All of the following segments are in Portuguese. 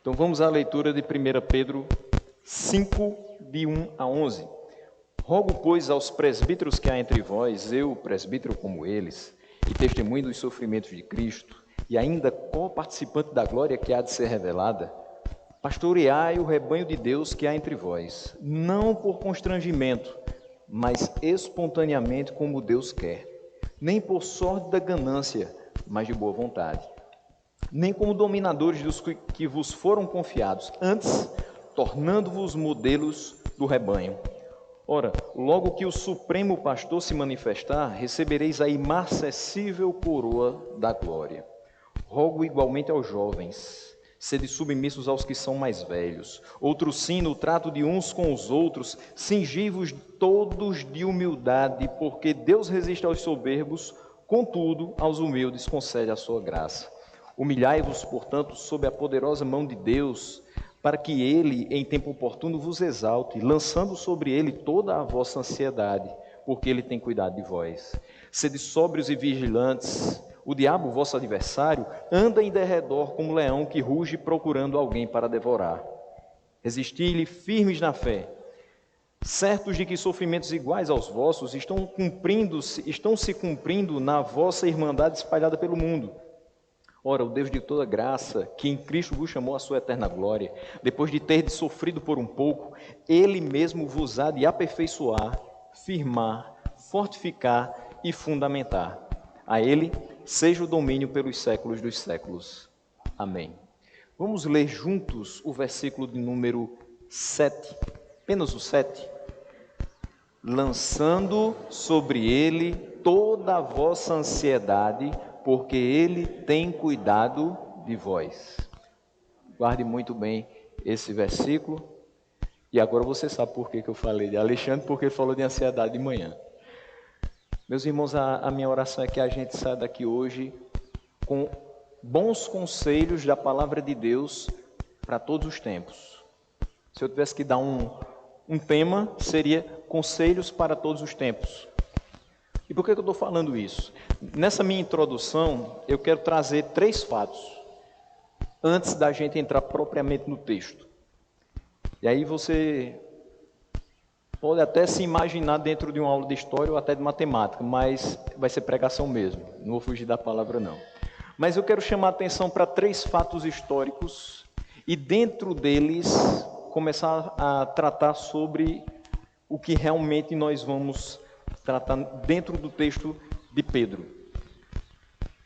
Então vamos à leitura de 1 Pedro 5, de 1 a 11. Rogo, pois, aos presbíteros que há entre vós, eu, presbítero como eles, e testemunho dos sofrimentos de Cristo, e ainda co-participante da glória que há de ser revelada, pastoreai o rebanho de Deus que há entre vós, não por constrangimento, mas espontaneamente como Deus quer, nem por sorte da ganância, mas de boa vontade, nem como dominadores dos que vos foram confiados, antes tornando-vos modelos do rebanho. Ora, logo que o Supremo Pastor se manifestar, recebereis a imarcessível coroa da glória. Rogo igualmente aos jovens, sede submissos aos que são mais velhos. Outro sim, no trato de uns com os outros, cingi-vos todos de humildade, porque Deus resiste aos soberbos, contudo, aos humildes concede a sua graça. Humilhai-vos, portanto, sob a poderosa mão de Deus, para que Ele, em tempo oportuno, vos exalte, lançando sobre Ele toda a vossa ansiedade, porque Ele tem cuidado de vós. Sede sóbrios e vigilantes. O diabo, vosso adversário, anda em derredor como leão que ruge procurando alguém para devorar. Resisti-lhe firmes na fé, certos de que sofrimentos iguais aos vossos estão se cumprindo na vossa irmandade espalhada pelo mundo. Ora, o Deus de toda graça, que em Cristo vos chamou à sua eterna glória, depois de ter sofrido por um pouco, Ele mesmo vos há de aperfeiçoar, firmar, fortificar e fundamentar. A Ele seja o domínio pelos séculos dos séculos. Amém. Vamos ler juntos o versículo de número 7, apenas o 7. Lançando sobre Ele toda a vossa ansiedade, porque Ele tem cuidado de vós. Guarde muito bem esse versículo. E agora você sabe por que eu falei de Alexandre, porque ele falou de ansiedade de manhã. Meus irmãos, a minha oração é que a gente saia daqui hoje com bons conselhos da palavra de Deus para todos os tempos. Se eu tivesse que dar um tema, seria conselhos para todos os tempos. E por que eu estou falando isso? Nessa minha introdução, eu quero trazer 3 fatos, antes da gente entrar propriamente no texto. E aí você pode até se imaginar dentro de uma aula de história ou até de matemática, mas vai ser pregação mesmo, não vou fugir da palavra não. Mas eu quero chamar a atenção para 3 fatos históricos e dentro deles começar a tratar sobre o que realmente nós vamos tratar dentro do texto de Pedro.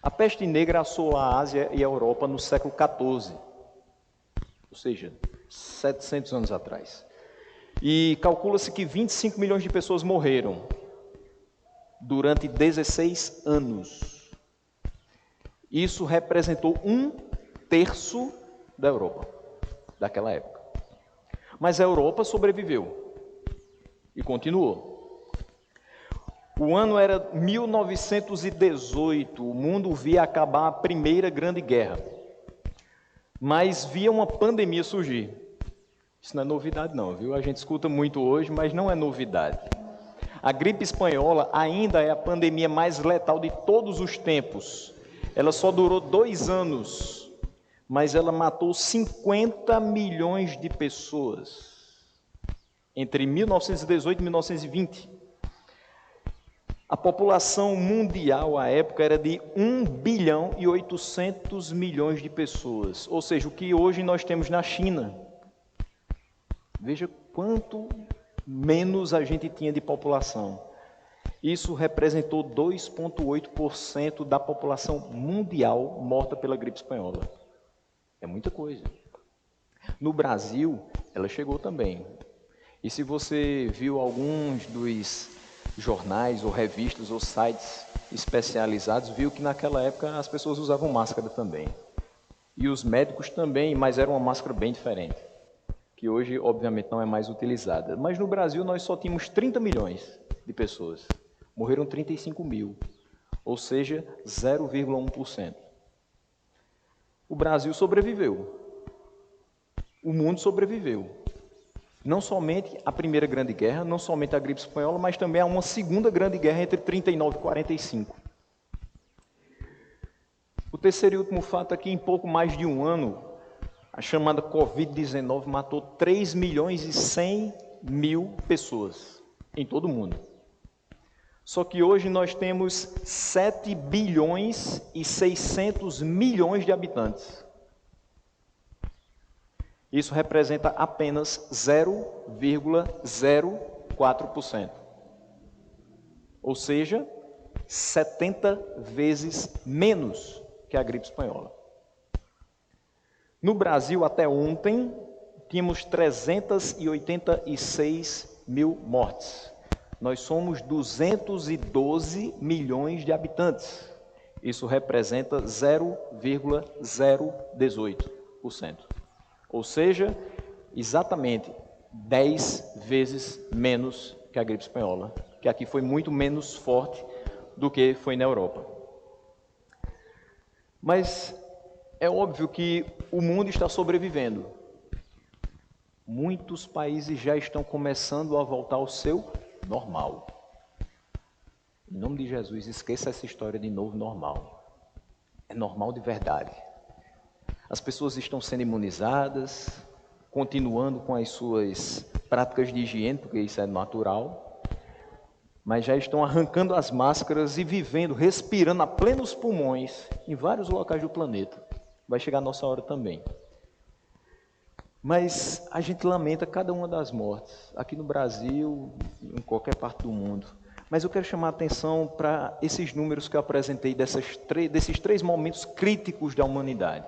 A peste negra assolou a Ásia e a Europa no século XIV, ou seja, 700 anos atrás. E calcula-se que 25 milhões de pessoas morreram durante 16 anos. Isso representou 1/3 da Europa, daquela época. Mas a Europa sobreviveu e continuou. O ano era 1918, o mundo via acabar a Primeira Grande Guerra, mas via uma pandemia surgir. Isso não é novidade não, viu? A gente escuta muito hoje, mas não é novidade. A gripe espanhola ainda é a pandemia mais letal de todos os tempos. Ela só durou 2 anos, mas ela matou 50 milhões de pessoas entre 1918 e 1920. A população mundial à época era de 1 bilhão e 800 milhões de pessoas, ou seja, o que hoje nós temos na China. Veja quanto menos a gente tinha de população. Isso representou 2,8% da população mundial morta pela gripe espanhola. É muita coisa. No Brasil, ela chegou também. E se você viu alguns dos jornais ou revistas ou sites especializados, viu que naquela época as pessoas usavam máscara também. E os médicos também, mas era uma máscara bem diferente, que hoje, obviamente, não é mais utilizada. Mas no Brasil nós só tínhamos 30 milhões de pessoas. Morreram 35 mil, ou seja, 0,1%. O Brasil sobreviveu. O mundo sobreviveu. Não somente a Primeira Grande Guerra, não somente a gripe espanhola, mas também a uma segunda grande guerra entre 39 e 45. O terceiro e último fato é que em pouco mais de um ano, A chamada Covid-19 matou 3 milhões e 100 mil pessoas em todo o mundo. Só que hoje nós temos 7 bilhões e 600 milhões de habitantes. Isso representa apenas 0,04%. Ou seja, 70 vezes menos que a gripe espanhola. No Brasil, até ontem, tínhamos 386 mil mortes. Nós somos 212 milhões de habitantes. Isso representa 0,018%. Ou seja, exatamente 10 vezes menos que a gripe espanhola, que aqui foi muito menos forte do que foi na Europa. Mas é óbvio que o mundo está sobrevivendo. Muitos países já estão começando a voltar ao seu normal. Em nome de Jesus, esqueça essa história de novo normal. É normal de verdade. As pessoas estão sendo imunizadas, continuando com as suas práticas de higiene, porque isso é natural, mas já estão arrancando as máscaras e vivendo, respirando a plenos pulmões em vários locais do planeta. Vai chegar a nossa hora também. Mas a gente lamenta cada uma das mortes, aqui no Brasil, em qualquer parte do mundo. Mas eu quero chamar a atenção para esses números que eu apresentei, desses três momentos críticos da humanidade.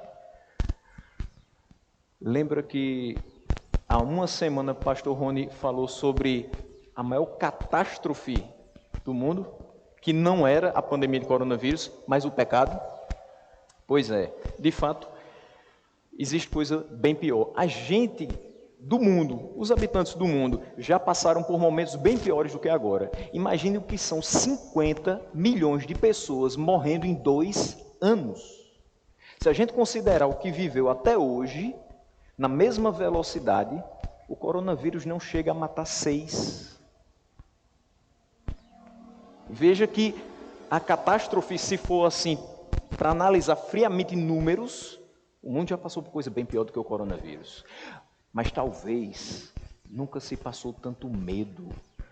Lembra que há uma semana o pastor Rony falou sobre a maior catástrofe do mundo, que não era a pandemia de coronavírus, mas o pecado? Pois é, de fato, existe coisa bem pior. A gente do mundo, os habitantes do mundo, já passaram por momentos bem piores do que agora. Imagine o que são 50 milhões de pessoas morrendo em 2 anos. Se a gente considerar o que viveu até hoje, na mesma velocidade, o coronavírus não chega a matar 6. Veja que a catástrofe, se for assim, para analisar friamente números, o mundo já passou por coisa bem pior do que o coronavírus. Mas talvez nunca se passou tanto medo,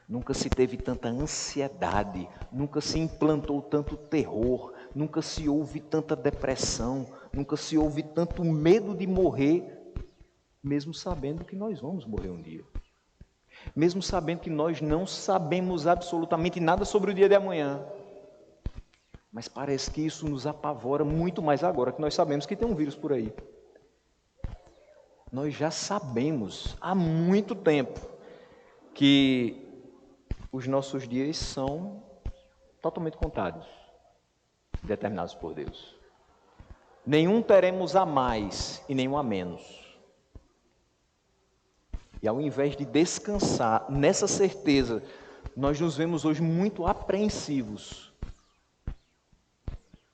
nunca se teve tanta ansiedade, nunca se implantou tanto terror, nunca se houve tanta depressão, nunca se houve tanto medo de morrer, mesmo sabendo que nós vamos morrer um dia. Mesmo sabendo que nós não sabemos absolutamente nada sobre o dia de amanhã. Mas parece que isso nos apavora muito mais agora que nós sabemos que tem um vírus por aí. Nós já sabemos há muito tempo que os nossos dias são totalmente contados, determinados por Deus. Nenhum teremos a mais e nenhum a menos. E ao invés de descansar nessa certeza, nós nos vemos hoje muito apreensivos.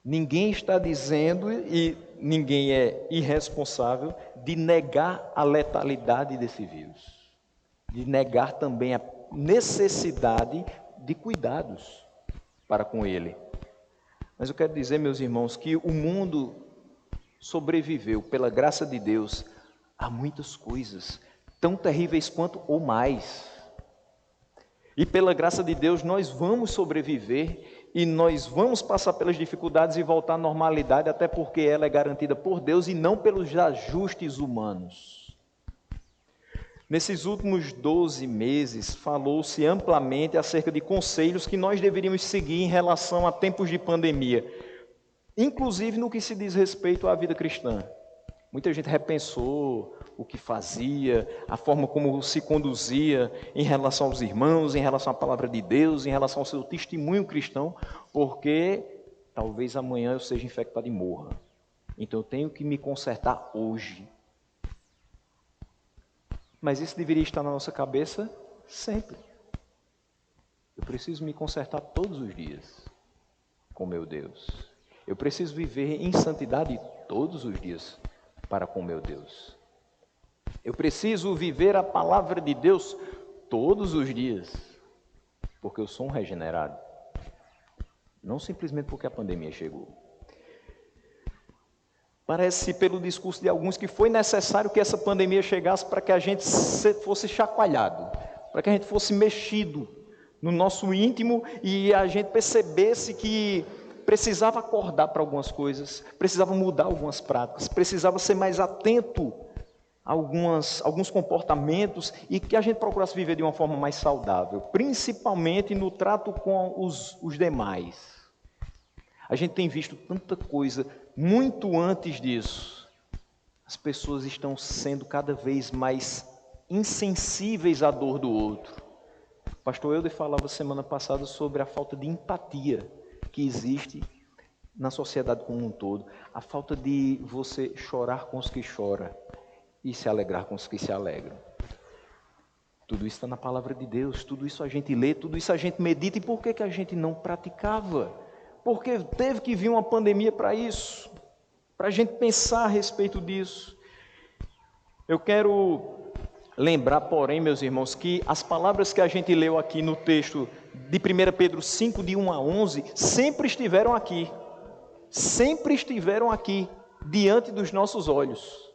Ninguém está dizendo, e ninguém é irresponsável, de negar a letalidade desse vírus. De negar também a necessidade de cuidados para com ele. Mas eu quero dizer, meus irmãos, que o mundo sobreviveu, pela graça de Deus, a muitas coisas tão terríveis quanto ou mais. E pela graça de Deus nós vamos sobreviver e nós vamos passar pelas dificuldades e voltar à normalidade, até porque ela é garantida por Deus e não pelos ajustes humanos. Nesses últimos 12 meses, falou-se amplamente acerca de conselhos que nós deveríamos seguir em relação a tempos de pandemia, inclusive no que se diz respeito à vida cristã. Muita gente repensou o que fazia, a forma como se conduzia em relação aos irmãos, em relação à palavra de Deus, em relação ao seu testemunho cristão, porque talvez amanhã eu seja infectado e morra. Então eu tenho que me consertar hoje. Mas isso deveria estar na nossa cabeça sempre. Eu preciso me consertar todos os dias com meu Deus. Eu preciso viver em santidade todos os dias para com meu Deus. Eu preciso viver a palavra de Deus todos os dias, porque eu sou um regenerado. Não simplesmente porque a pandemia chegou. Parece, pelo discurso de alguns, que foi necessário que essa pandemia chegasse para que a gente fosse chacoalhado, para que a gente fosse mexido no nosso íntimo e a gente percebesse que precisava acordar para algumas coisas, precisava mudar algumas práticas, precisava ser mais atento a alguns comportamentos e que a gente procurasse viver de uma forma mais saudável, principalmente no trato com os demais. A gente tem visto tanta coisa muito antes disso. As pessoas estão sendo cada vez mais insensíveis à dor do outro. O pastor Helder falava semana passada sobre a falta de empatia que existe na sociedade como um todo. A falta de você chorar com os que choram e se alegrar com os que se alegram. Tudo isso está na palavra de Deus, tudo isso a gente lê, tudo isso a gente medita. E por que a gente não praticava? Porque teve que vir uma pandemia para isso, para a gente pensar a respeito disso. Eu quero lembrar, porém, meus irmãos, que as palavras que a gente leu aqui no texto de 1 Pedro 5, de 1 a 11, sempre estiveram aqui, diante dos nossos olhos.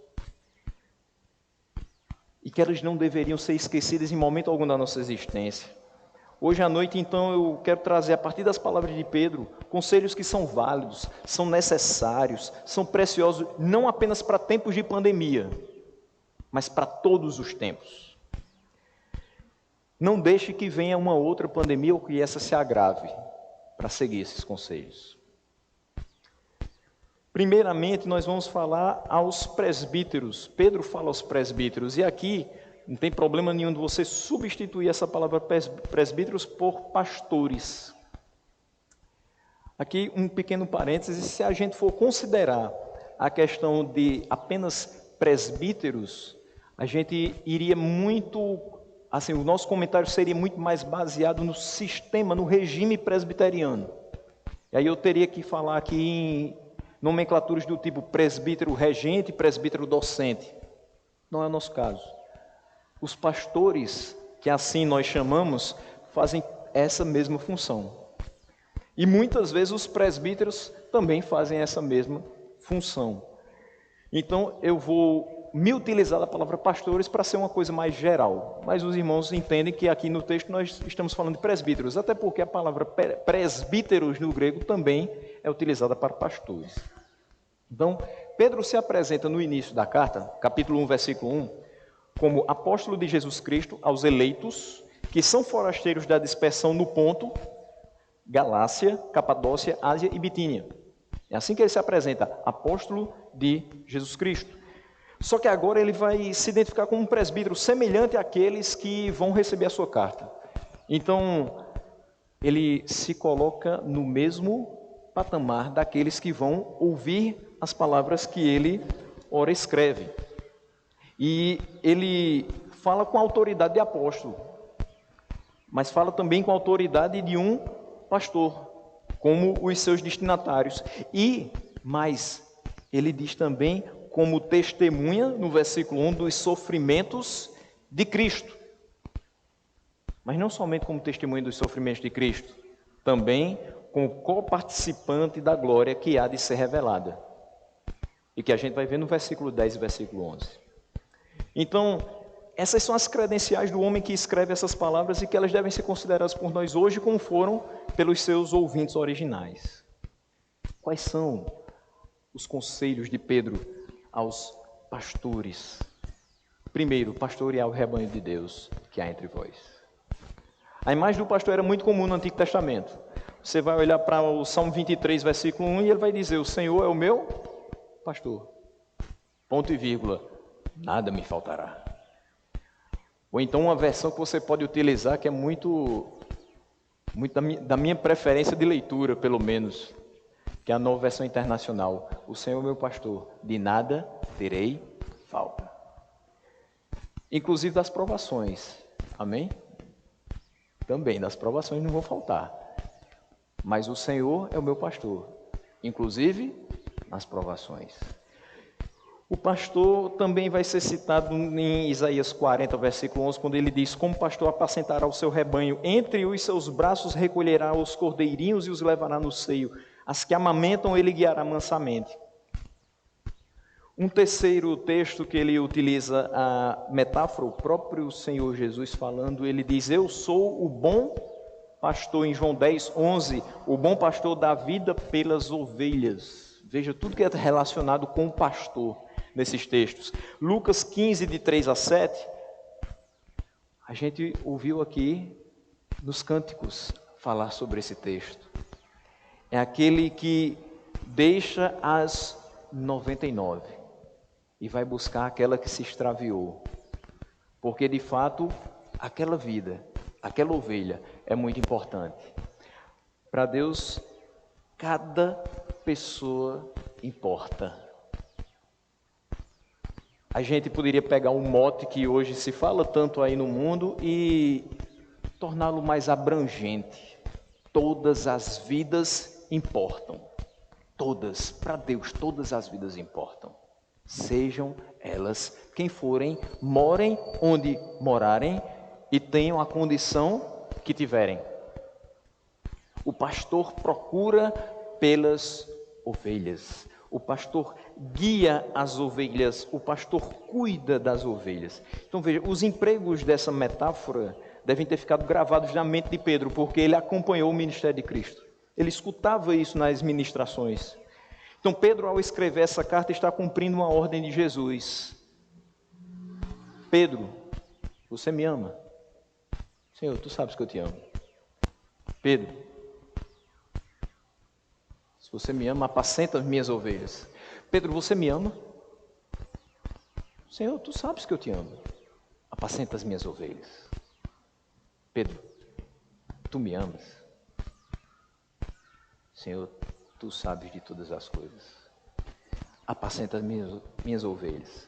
E que elas não deveriam ser esquecidas em momento algum da nossa existência. Hoje à noite, então, eu quero trazer, a partir das palavras de Pedro, conselhos que são válidos, são necessários, são preciosos, não apenas para tempos de pandemia, mas para todos os tempos. Não deixe que venha uma outra pandemia ou que essa se agrave para seguir esses conselhos. Primeiramente, nós vamos falar aos presbíteros. Pedro fala aos presbíteros, e aqui não tem problema nenhum de você substituir essa palavra presbíteros por pastores. Aqui um pequeno parênteses: se a gente for considerar a questão de apenas presbíteros, a gente iria muito, assim, o nosso comentário seria muito mais baseado no sistema, no regime presbiteriano. E aí eu teria que falar aqui em nomenclaturas do tipo presbítero regente, presbítero docente. Não é o nosso caso. Os pastores, que assim nós chamamos, fazem essa mesma função. E muitas vezes os presbíteros também fazem essa mesma função. Então eu vou me utilizar da palavra pastores para ser uma coisa mais geral. Mas os irmãos entendem que aqui no texto nós estamos falando de presbíteros, até porque a palavra presbíteros no grego também é utilizada para pastores. Então, Pedro se apresenta no início da carta, capítulo 1, versículo 1, como apóstolo de Jesus Cristo aos eleitos, que são forasteiros da dispersão no Ponto, Galácia, Capadócia, Ásia e Bitínia. É assim que ele se apresenta, apóstolo de Jesus Cristo. Só que agora ele vai se identificar como um presbítero semelhante àqueles que vão receber a sua carta. Então, ele se coloca no mesmo patamar daqueles que vão ouvir as palavras que ele ora escreve. E ele fala com a autoridade de apóstolo, mas fala também com a autoridade de um pastor, como os seus destinatários. Mas ele diz também como testemunha, no versículo 1, dos sofrimentos de Cristo. Mas não somente como testemunha dos sofrimentos de Cristo, também como coparticipante da glória que há de ser revelada. E que a gente vai ver no versículo 10 e versículo 11. Então, essas são as credenciais do homem que escreve essas palavras e que elas devem ser consideradas por nós hoje como foram pelos seus ouvintes originais. Quais são os conselhos de Pedro aos pastores? Primeiro, pastorear o rebanho de Deus que há entre vós. A imagem do pastor era muito comum no Antigo Testamento. Você vai olhar para o Salmo 23, versículo 1, e ele vai dizer: o Senhor é o meu pastor. Ponto e vírgula. Nada me faltará. Ou então uma versão que você pode utilizar, que é muito da minha preferência de leitura, pelo menos, que é a Nova Versão Internacional. O Senhor é meu pastor, de nada terei falta. Inclusive das provações. Amém? Também das provações não vão faltar. Mas o Senhor é o meu pastor, inclusive nas provações. O pastor também vai ser citado em Isaías 40, versículo 11, quando ele diz: como pastor apacentará o seu rebanho, entre os seus braços recolherá os cordeirinhos e os levará no seio, as que amamentam ele guiará mansamente. Um terceiro texto que ele utiliza a metáfora, o próprio Senhor Jesus falando, ele diz: eu sou o bom pastor, em João 10, 11, o bom pastor dá vida pelas ovelhas. Veja tudo que é relacionado com o pastor nesses textos. Lucas 15, de 3 a 7, a gente ouviu aqui nos cânticos falar sobre esse texto. É aquele que deixa as 99 e vai buscar aquela que se extraviou. Porque de fato, aquela vida, aquela ovelha é muito importante. Para Deus, cada pessoa importa. A gente poderia pegar um mote que hoje se fala tanto aí no mundo e torná-lo mais abrangente. Todas as vidas importam. Todas, para Deus, todas as vidas importam. Sejam elas quem forem, morem onde morarem e tenham a condição que tiverem. O pastor procura pelas ovelhas. O pastor guia as ovelhas, o pastor cuida das ovelhas. Então veja, os empregos dessa metáfora devem ter ficado gravados na mente de Pedro, porque ele acompanhou o ministério de Cristo. Ele escutava isso nas ministrações. Então Pedro, ao escrever essa carta, está cumprindo uma ordem de Jesus. Pedro, você me ama? Senhor, tu sabes que eu te amo. Pedro, se você me ama, apacenta as minhas ovelhas. Pedro, você me ama? Senhor, tu sabes que eu te amo. Apacenta as minhas ovelhas. Pedro, tu me amas? Senhor, tu sabes de todas as coisas. Apacenta as minhas ovelhas.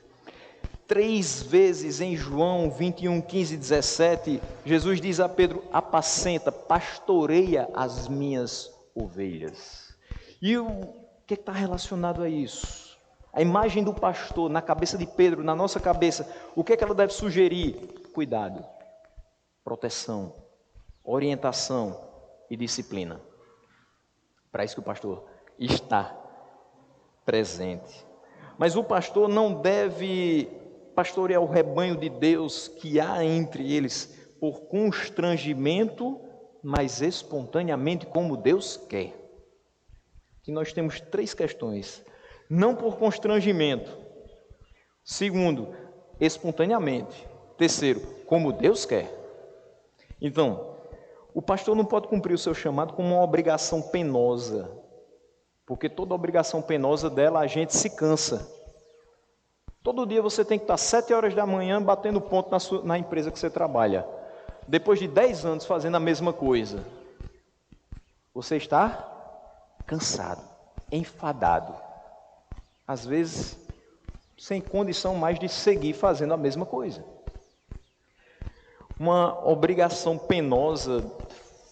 3 vezes em João 21, 15 e 17, Jesus diz a Pedro: apacenta, pastoreia as minhas ovelhas. E o que está relacionado a isso? A imagem do pastor na cabeça de Pedro, na nossa cabeça, o que ela deve sugerir? Cuidado, proteção, orientação e disciplina. Para isso que o pastor está presente. Mas o pastor não deve pastorear o rebanho de Deus que há entre eles por constrangimento, mas espontaneamente como Deus quer. Que nós temos 3 questões. Não por constrangimento. Segundo, espontaneamente. Terceiro, como Deus quer. Então, o pastor não pode cumprir o seu chamado como uma obrigação penosa, porque toda obrigação penosa dela a gente se cansa. Todo dia você tem que estar 7 horas da manhã batendo ponto na empresa que você trabalha. Depois de 10 anos fazendo a mesma coisa, você está cansado, enfadado, às vezes sem condição mais de seguir fazendo a mesma coisa. Uma obrigação penosa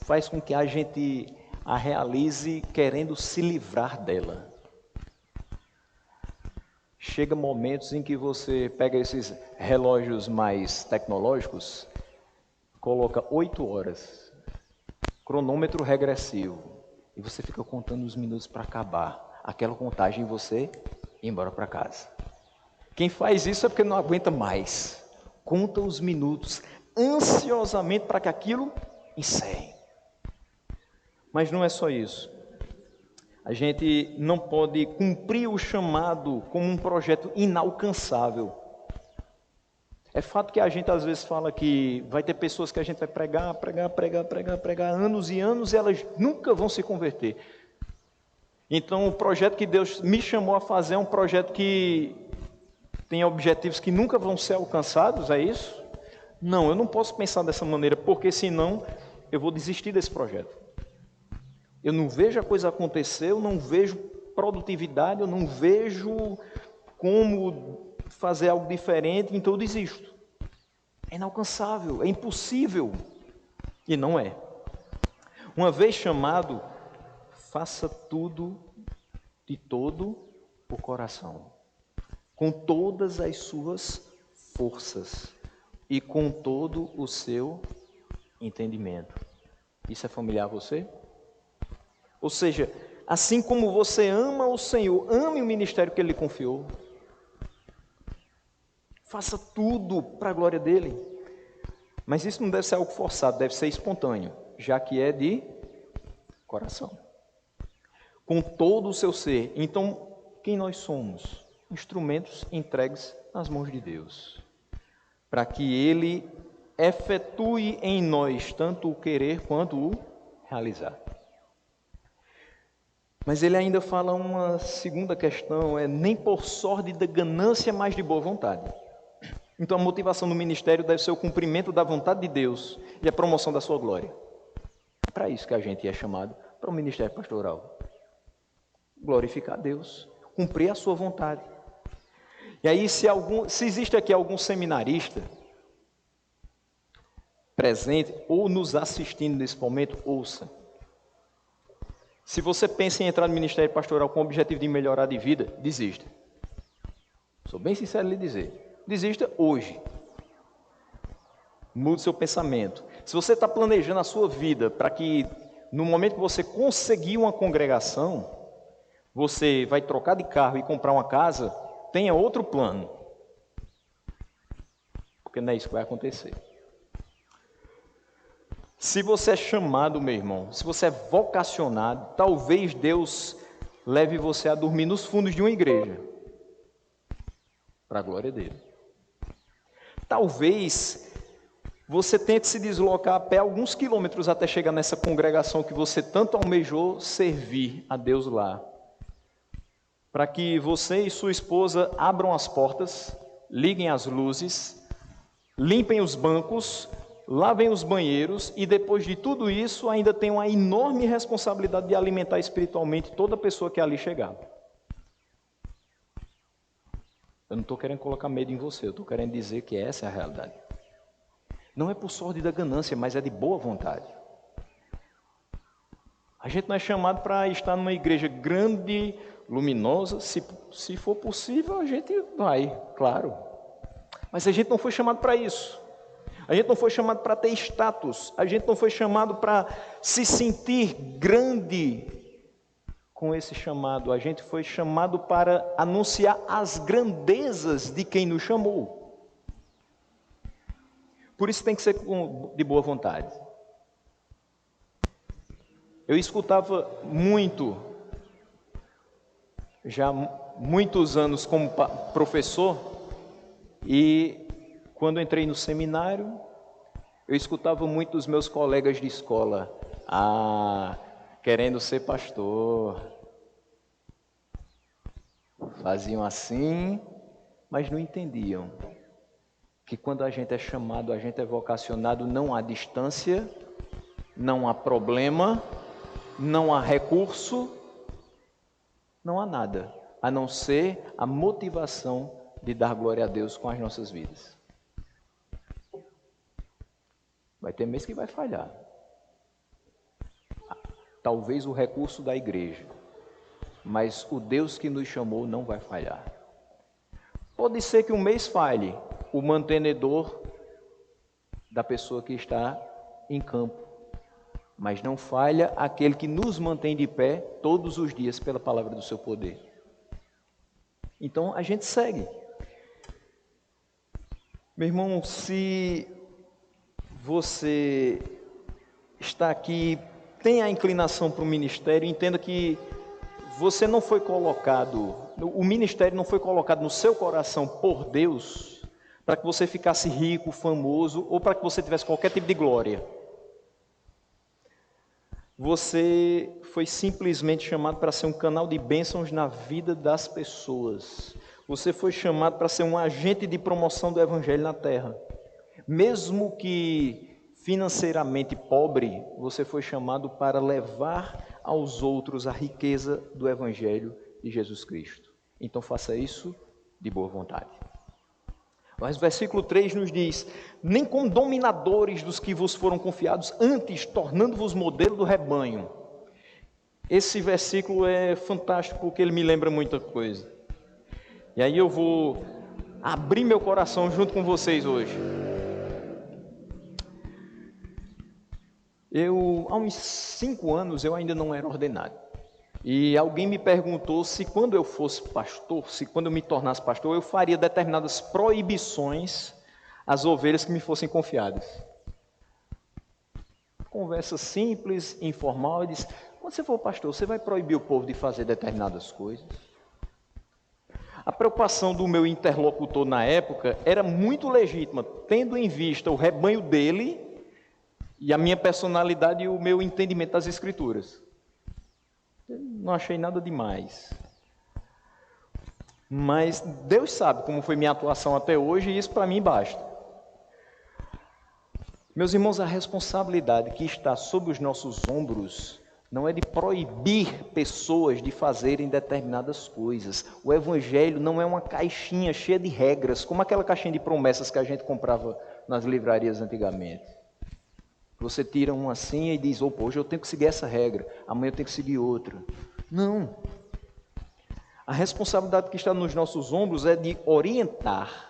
faz com que a gente a realize querendo se livrar dela. Chega momentos em que você pega esses relógios mais tecnológicos, coloca 8 horas, cronômetro regressivo, e você fica contando os minutos para acabar. Aquela contagem você ir embora para casa. Quem faz isso é porque não aguenta mais. Conta os minutos ansiosamente para que aquilo encerre. Mas não é só isso. A gente não pode cumprir o chamado como um projeto inalcançável. É fato que a gente às vezes fala que vai ter pessoas que a gente vai pregar anos e anos e elas nunca vão se converter. Então o projeto que Deus me chamou a fazer é um projeto que tem objetivos que nunca vão ser alcançados, é isso? Não, eu não posso pensar dessa maneira, porque senão eu vou desistir desse projeto. Eu não vejo a coisa acontecer, eu não vejo produtividade, eu não vejo como fazer algo diferente, então eu desisto. É inalcançável, é impossível. E não é. Uma vez chamado, faça tudo de todo o coração, com todas as suas forças e com todo o seu entendimento. Isso é familiar a você? Ou seja, assim como você ama o Senhor, ame o ministério que Ele lhe confiou. Faça tudo para a glória dele. Mas isso não deve ser algo forçado, deve ser espontâneo, já que é de coração. Com todo o seu ser. Então, quem nós somos? Instrumentos entregues nas mãos de Deus, para que Ele efetue em nós tanto o querer quanto o realizar. Mas ele ainda fala uma segunda questão, nem por sorte da ganância, mas de boa vontade. Então a motivação do ministério deve ser o cumprimento da vontade de Deus e a promoção da sua glória. É para isso que a gente é chamado para o ministério pastoral. Glorificar a Deus, cumprir a sua vontade. E aí se existe aqui algum seminarista presente ou nos assistindo nesse momento, ouça. Se você pensa em entrar no ministério pastoral com o objetivo de melhorar de vida, desista. Sou bem sincero em lhe dizer. Desista hoje. Mude seu pensamento. Se você está planejando a sua vida para que, no momento que você conseguir uma congregação, você vai trocar de carro e comprar uma casa, tenha outro plano. Porque não é isso que vai acontecer. Se você é chamado, meu irmão, se você é vocacionado, talvez Deus leve você a dormir nos fundos de uma igreja, para a glória dele. Talvez você tente se deslocar a pé alguns quilômetros até chegar nessa congregação que você tanto almejou servir a Deus lá, para que você e sua esposa abram as portas, liguem as luzes, limpem os bancos, lavem os banheiros e depois de tudo isso ainda tem uma enorme responsabilidade de alimentar espiritualmente toda pessoa que ali chegar. Eu não estou querendo colocar medo em você, eu estou querendo dizer que essa é a realidade. Não é por sorte da ganância, mas é de boa vontade. A gente não é chamado para estar numa igreja grande, luminosa, se for possível a gente vai, claro. Mas a gente não foi chamado para isso. A gente não foi chamado para ter status, a gente não foi chamado para se sentir grande com esse chamado, a gente foi chamado para anunciar as grandezas de quem nos chamou. Por isso tem que ser de boa vontade. Eu escutava muito, já muitos anos como professor, e quando entrei no seminário, eu escutava muito dos meus colegas de escola, querendo ser pastor. Faziam assim, mas não entendiam que quando a gente é chamado, a gente é vocacionado, não há distância, não há problema, não há recurso, não há nada, a não ser a motivação de dar glória a Deus com as nossas vidas. Vai ter mês que vai falhar. Talvez o recurso da igreja, mas o Deus que nos chamou não vai falhar. Pode ser que um mês falhe o mantenedor da pessoa que está em campo, mas não falha aquele que nos mantém de pé todos os dias pela palavra do seu poder. Então a gente segue. Meu irmão, se você está aqui, tem a inclinação para o ministério, entenda que você não foi colocado, o ministério não foi colocado no seu coração por Deus para que você ficasse rico, famoso ou para que você tivesse qualquer tipo de glória. Você foi simplesmente chamado para ser um canal de bênçãos na vida das pessoas. Você foi chamado para ser um agente de promoção do evangelho na terra. Mesmo que financeiramente pobre, você foi chamado para levar aos outros a riqueza do evangelho de Jesus Cristo. Então faça isso de boa vontade. Mas o versículo 3 nos diz: nem como dominadores dos que vos foram confiados, antes tornando-vos modelo do rebanho. Esse versículo é fantástico porque ele me lembra muita coisa. E aí eu vou abrir meu coração junto com vocês hoje. Há uns 5 anos, eu ainda não era ordenado. E alguém me perguntou se quando eu fosse pastor, se quando eu me tornasse pastor, eu faria determinadas proibições às ovelhas que me fossem confiadas. Conversa simples, informal, e diz: quando você for pastor, você vai proibir o povo de fazer determinadas coisas? A preocupação do meu interlocutor na época era muito legítima, tendo em vista o rebanho dele e a minha personalidade e o meu entendimento das Escrituras. Eu não achei nada demais. Mas Deus sabe como foi minha atuação até hoje e isso para mim basta. Meus irmãos, a responsabilidade que está sobre os nossos ombros não é de proibir pessoas de fazerem determinadas coisas. O Evangelho não é uma caixinha cheia de regras, como aquela caixinha de promessas que a gente comprava nas livrarias antigamente. Você tira uma assim e diz: opa, hoje eu tenho que seguir essa regra, amanhã eu tenho que seguir outra. Não. A responsabilidade que está nos nossos ombros é de orientar,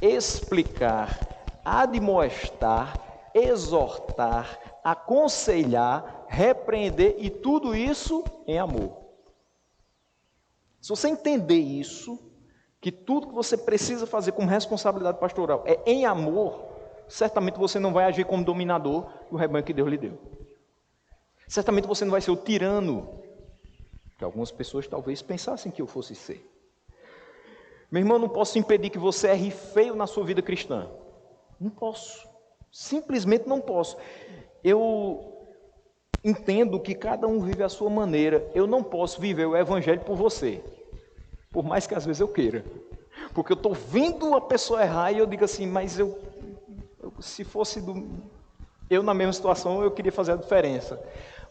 explicar, admoestar, exortar, aconselhar, repreender, e tudo isso em amor. Se você entender isso, que tudo que você precisa fazer como responsabilidade pastoral é em amor, certamente você não vai agir como dominador do rebanho que Deus lhe deu. Certamente você não vai ser o tirano, que algumas pessoas talvez pensassem que eu fosse ser. Meu irmão, não posso impedir que você erre feio na sua vida cristã. Não posso. Simplesmente não posso. Eu entendo que cada um vive a sua maneira. Eu não posso viver o Evangelho por você, por mais que às vezes eu queira. Porque eu estou vendo a pessoa errar e eu digo assim: mas se fosse eu na mesma situação, eu queria fazer a diferença.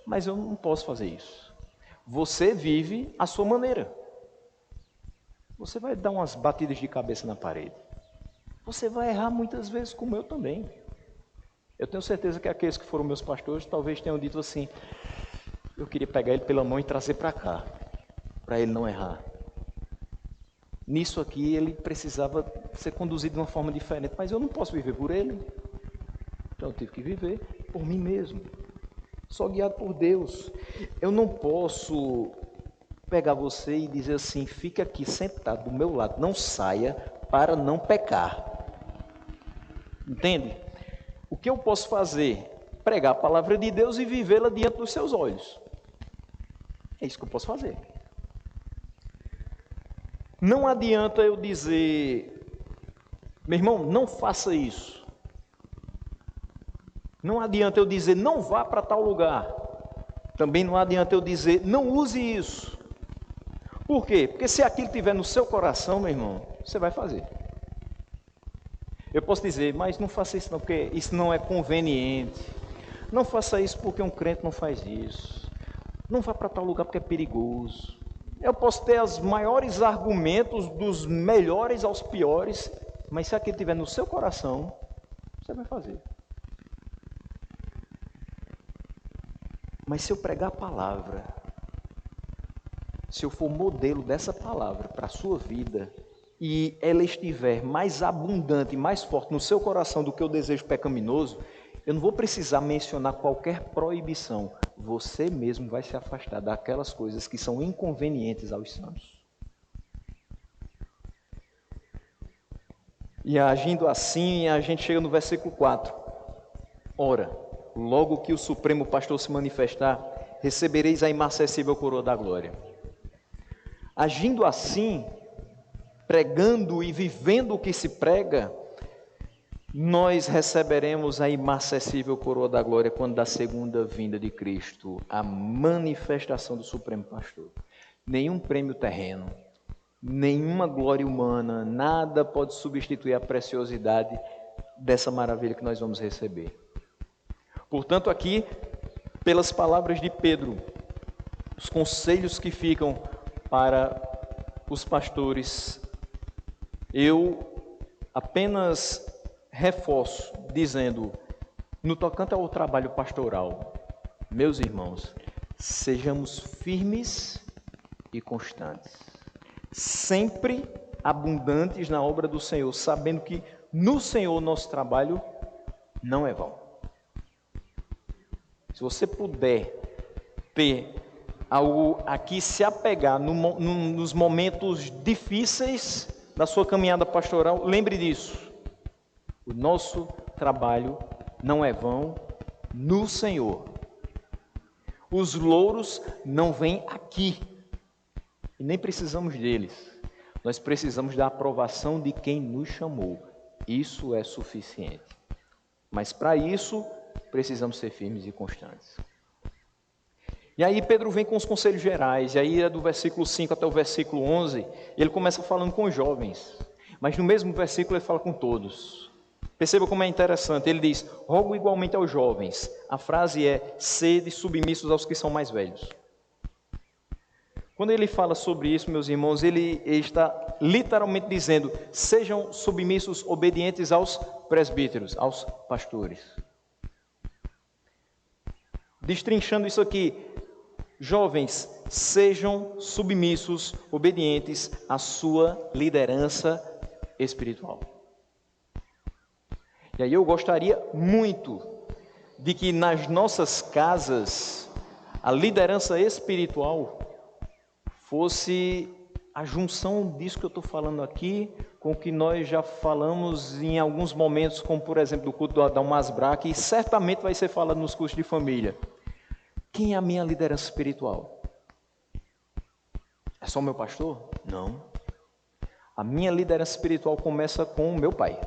Mas eu não posso fazer isso. Você vive a sua maneira. Você vai dar umas batidas de cabeça na parede. Você vai errar muitas vezes, como eu também. Eu tenho certeza que aqueles que foram meus pastores talvez tenham dito assim: eu queria pegar ele pela mão e trazer para cá, para ele não errar. Nisso aqui ele precisava ser conduzido de uma forma diferente, mas eu não posso viver por ele. Então eu tive que viver por mim mesmo, só guiado por Deus. Eu não posso pegar você e dizer assim: fica aqui sentado do meu lado, não saia para não pecar. Entende? O que eu posso fazer? Pregar a palavra de Deus e vivê-la diante dos seus olhos. É isso que eu posso fazer. Não adianta eu dizer: meu irmão, não faça isso. Não adianta eu dizer: não vá para tal lugar. Também não adianta eu dizer: não use isso. Por quê? Porque se aquilo estiver no seu coração, meu irmão, você vai fazer. Eu posso dizer: mas não faça isso não, porque isso não é conveniente. Não faça isso porque um crente não faz isso. Não vá para tal lugar porque é perigoso. Eu posso ter os maiores argumentos, dos melhores aos piores, mas se aquilo estiver no seu coração, você vai fazer. Mas se eu pregar a palavra, se eu for modelo dessa palavra para a sua vida, e ela estiver mais abundante, mais forte no seu coração do que o desejo pecaminoso, eu não vou precisar mencionar qualquer proibição. Você mesmo vai se afastar daquelas coisas que são inconvenientes aos santos. E agindo assim, a gente chega no versículo 4. Ora, logo que o Supremo Pastor se manifestar, recebereis a inacessível coroa da glória. Agindo assim, pregando e vivendo o que se prega, nós receberemos a inacessível coroa da glória quando da segunda vinda de Cristo, a manifestação do Supremo Pastor. Nenhum prêmio terreno, nenhuma glória humana, nada pode substituir a preciosidade dessa maravilha que nós vamos receber. Portanto, aqui, pelas palavras de Pedro, os conselhos que ficam para os pastores, eu apenas reforço dizendo, no tocante ao trabalho pastoral, meus irmãos, sejamos firmes e constantes, sempre abundantes na obra do Senhor, sabendo que no Senhor nosso trabalho não é vão. Se você puder ter a que se apegar nos momentos difíceis da sua caminhada pastoral, lembre disso. O nosso trabalho não é vão no Senhor. Os louros não vêm aqui. E nem precisamos deles. Nós precisamos da aprovação de quem nos chamou. Isso é suficiente. Mas para isso, precisamos ser firmes e constantes. E aí Pedro vem com os conselhos gerais, e aí é do versículo 5 até o versículo 11, ele começa falando com os jovens, mas no mesmo versículo ele fala com todos. Perceba como é interessante, ele diz, rogo igualmente aos jovens, a frase é, sede submissos aos que são mais velhos. Quando ele fala sobre isso, meus irmãos, ele está literalmente dizendo, sejam submissos, obedientes aos presbíteros, aos pastores. Destrinchando isso aqui, jovens, sejam submissos, obedientes à sua liderança espiritual. E aí eu gostaria muito de que nas nossas casas a liderança espiritual fosse a junção disso que eu estou falando aqui com o que nós já falamos em alguns momentos, como por exemplo do culto do Adão Masbra, que certamente vai ser falado nos cursos de família. Quem é a minha liderança espiritual? É só o meu pastor? Não. A minha liderança espiritual começa com o meu pai.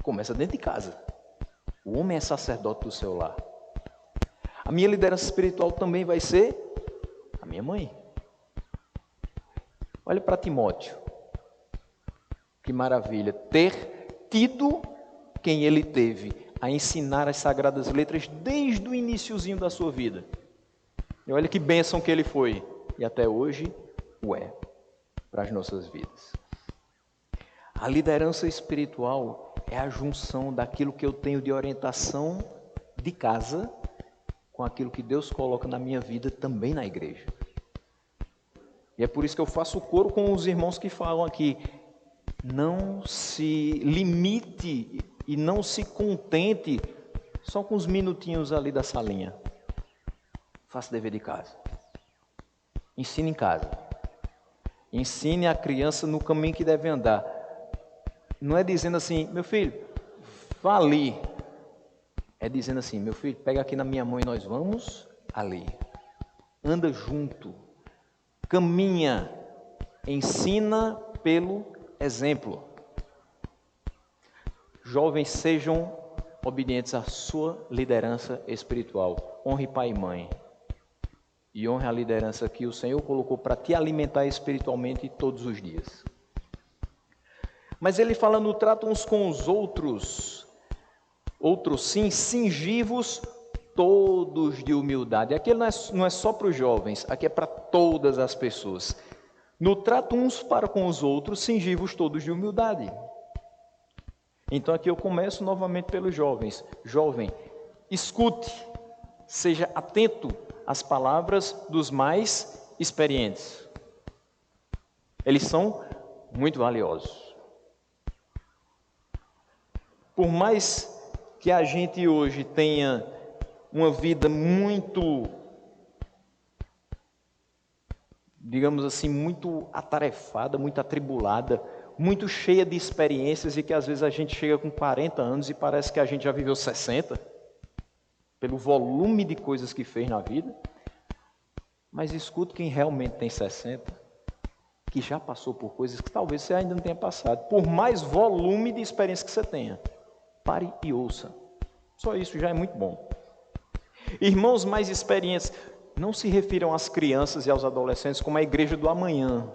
Começa dentro de casa. O homem é sacerdote do seu lar. A minha liderança espiritual também vai ser a minha mãe. Olha para Timóteo. Que maravilha. Ter tido quem ele teve a ensinar as Sagradas Letras desde o iniciozinho da sua vida. E olha que bênção que ele foi. E até hoje o é para as nossas vidas. A liderança espiritual é a junção daquilo que eu tenho de orientação de casa com aquilo que Deus coloca na minha vida também na igreja. E é por isso que eu faço coro com os irmãos que falam aqui. Não se limite e não se contente só com os minutinhos ali da salinha. Faça dever de casa. Ensine em casa. Ensine a criança no caminho que deve andar. Não é dizendo assim, meu filho, vá ali. É dizendo assim, meu filho, pega aqui na minha mão e nós vamos ali. Anda junto. Caminha. Ensina pelo exemplo. Jovens, sejam obedientes à sua liderança espiritual. Honre pai e mãe. E honre a liderança que o Senhor colocou para te alimentar espiritualmente todos os dias. Mas ele fala no trato uns com os outros. Outros sim, cingivos todos de humildade. Aqui não é só para os jovens, aqui é para todas as pessoas. No trato uns para com os outros, cingivos todos de humildade. Então aqui eu começo novamente pelos jovens. Jovem, escute, seja atento às palavras dos mais experientes. Eles são muito valiosos. Por mais que a gente hoje tenha uma vida muito, digamos assim, muito atarefada, muito atribulada, muito cheia de experiências e que às vezes a gente chega com 40 anos e parece que a gente já viveu 60, pelo volume de coisas que fez na vida. Mas escute quem realmente tem 60, que já passou por coisas que talvez você ainda não tenha passado, por mais volume de experiência que você tenha. Pare e ouça. Só isso já é muito bom. Irmãos mais experientes, não se refiram às crianças e aos adolescentes como a igreja do amanhã.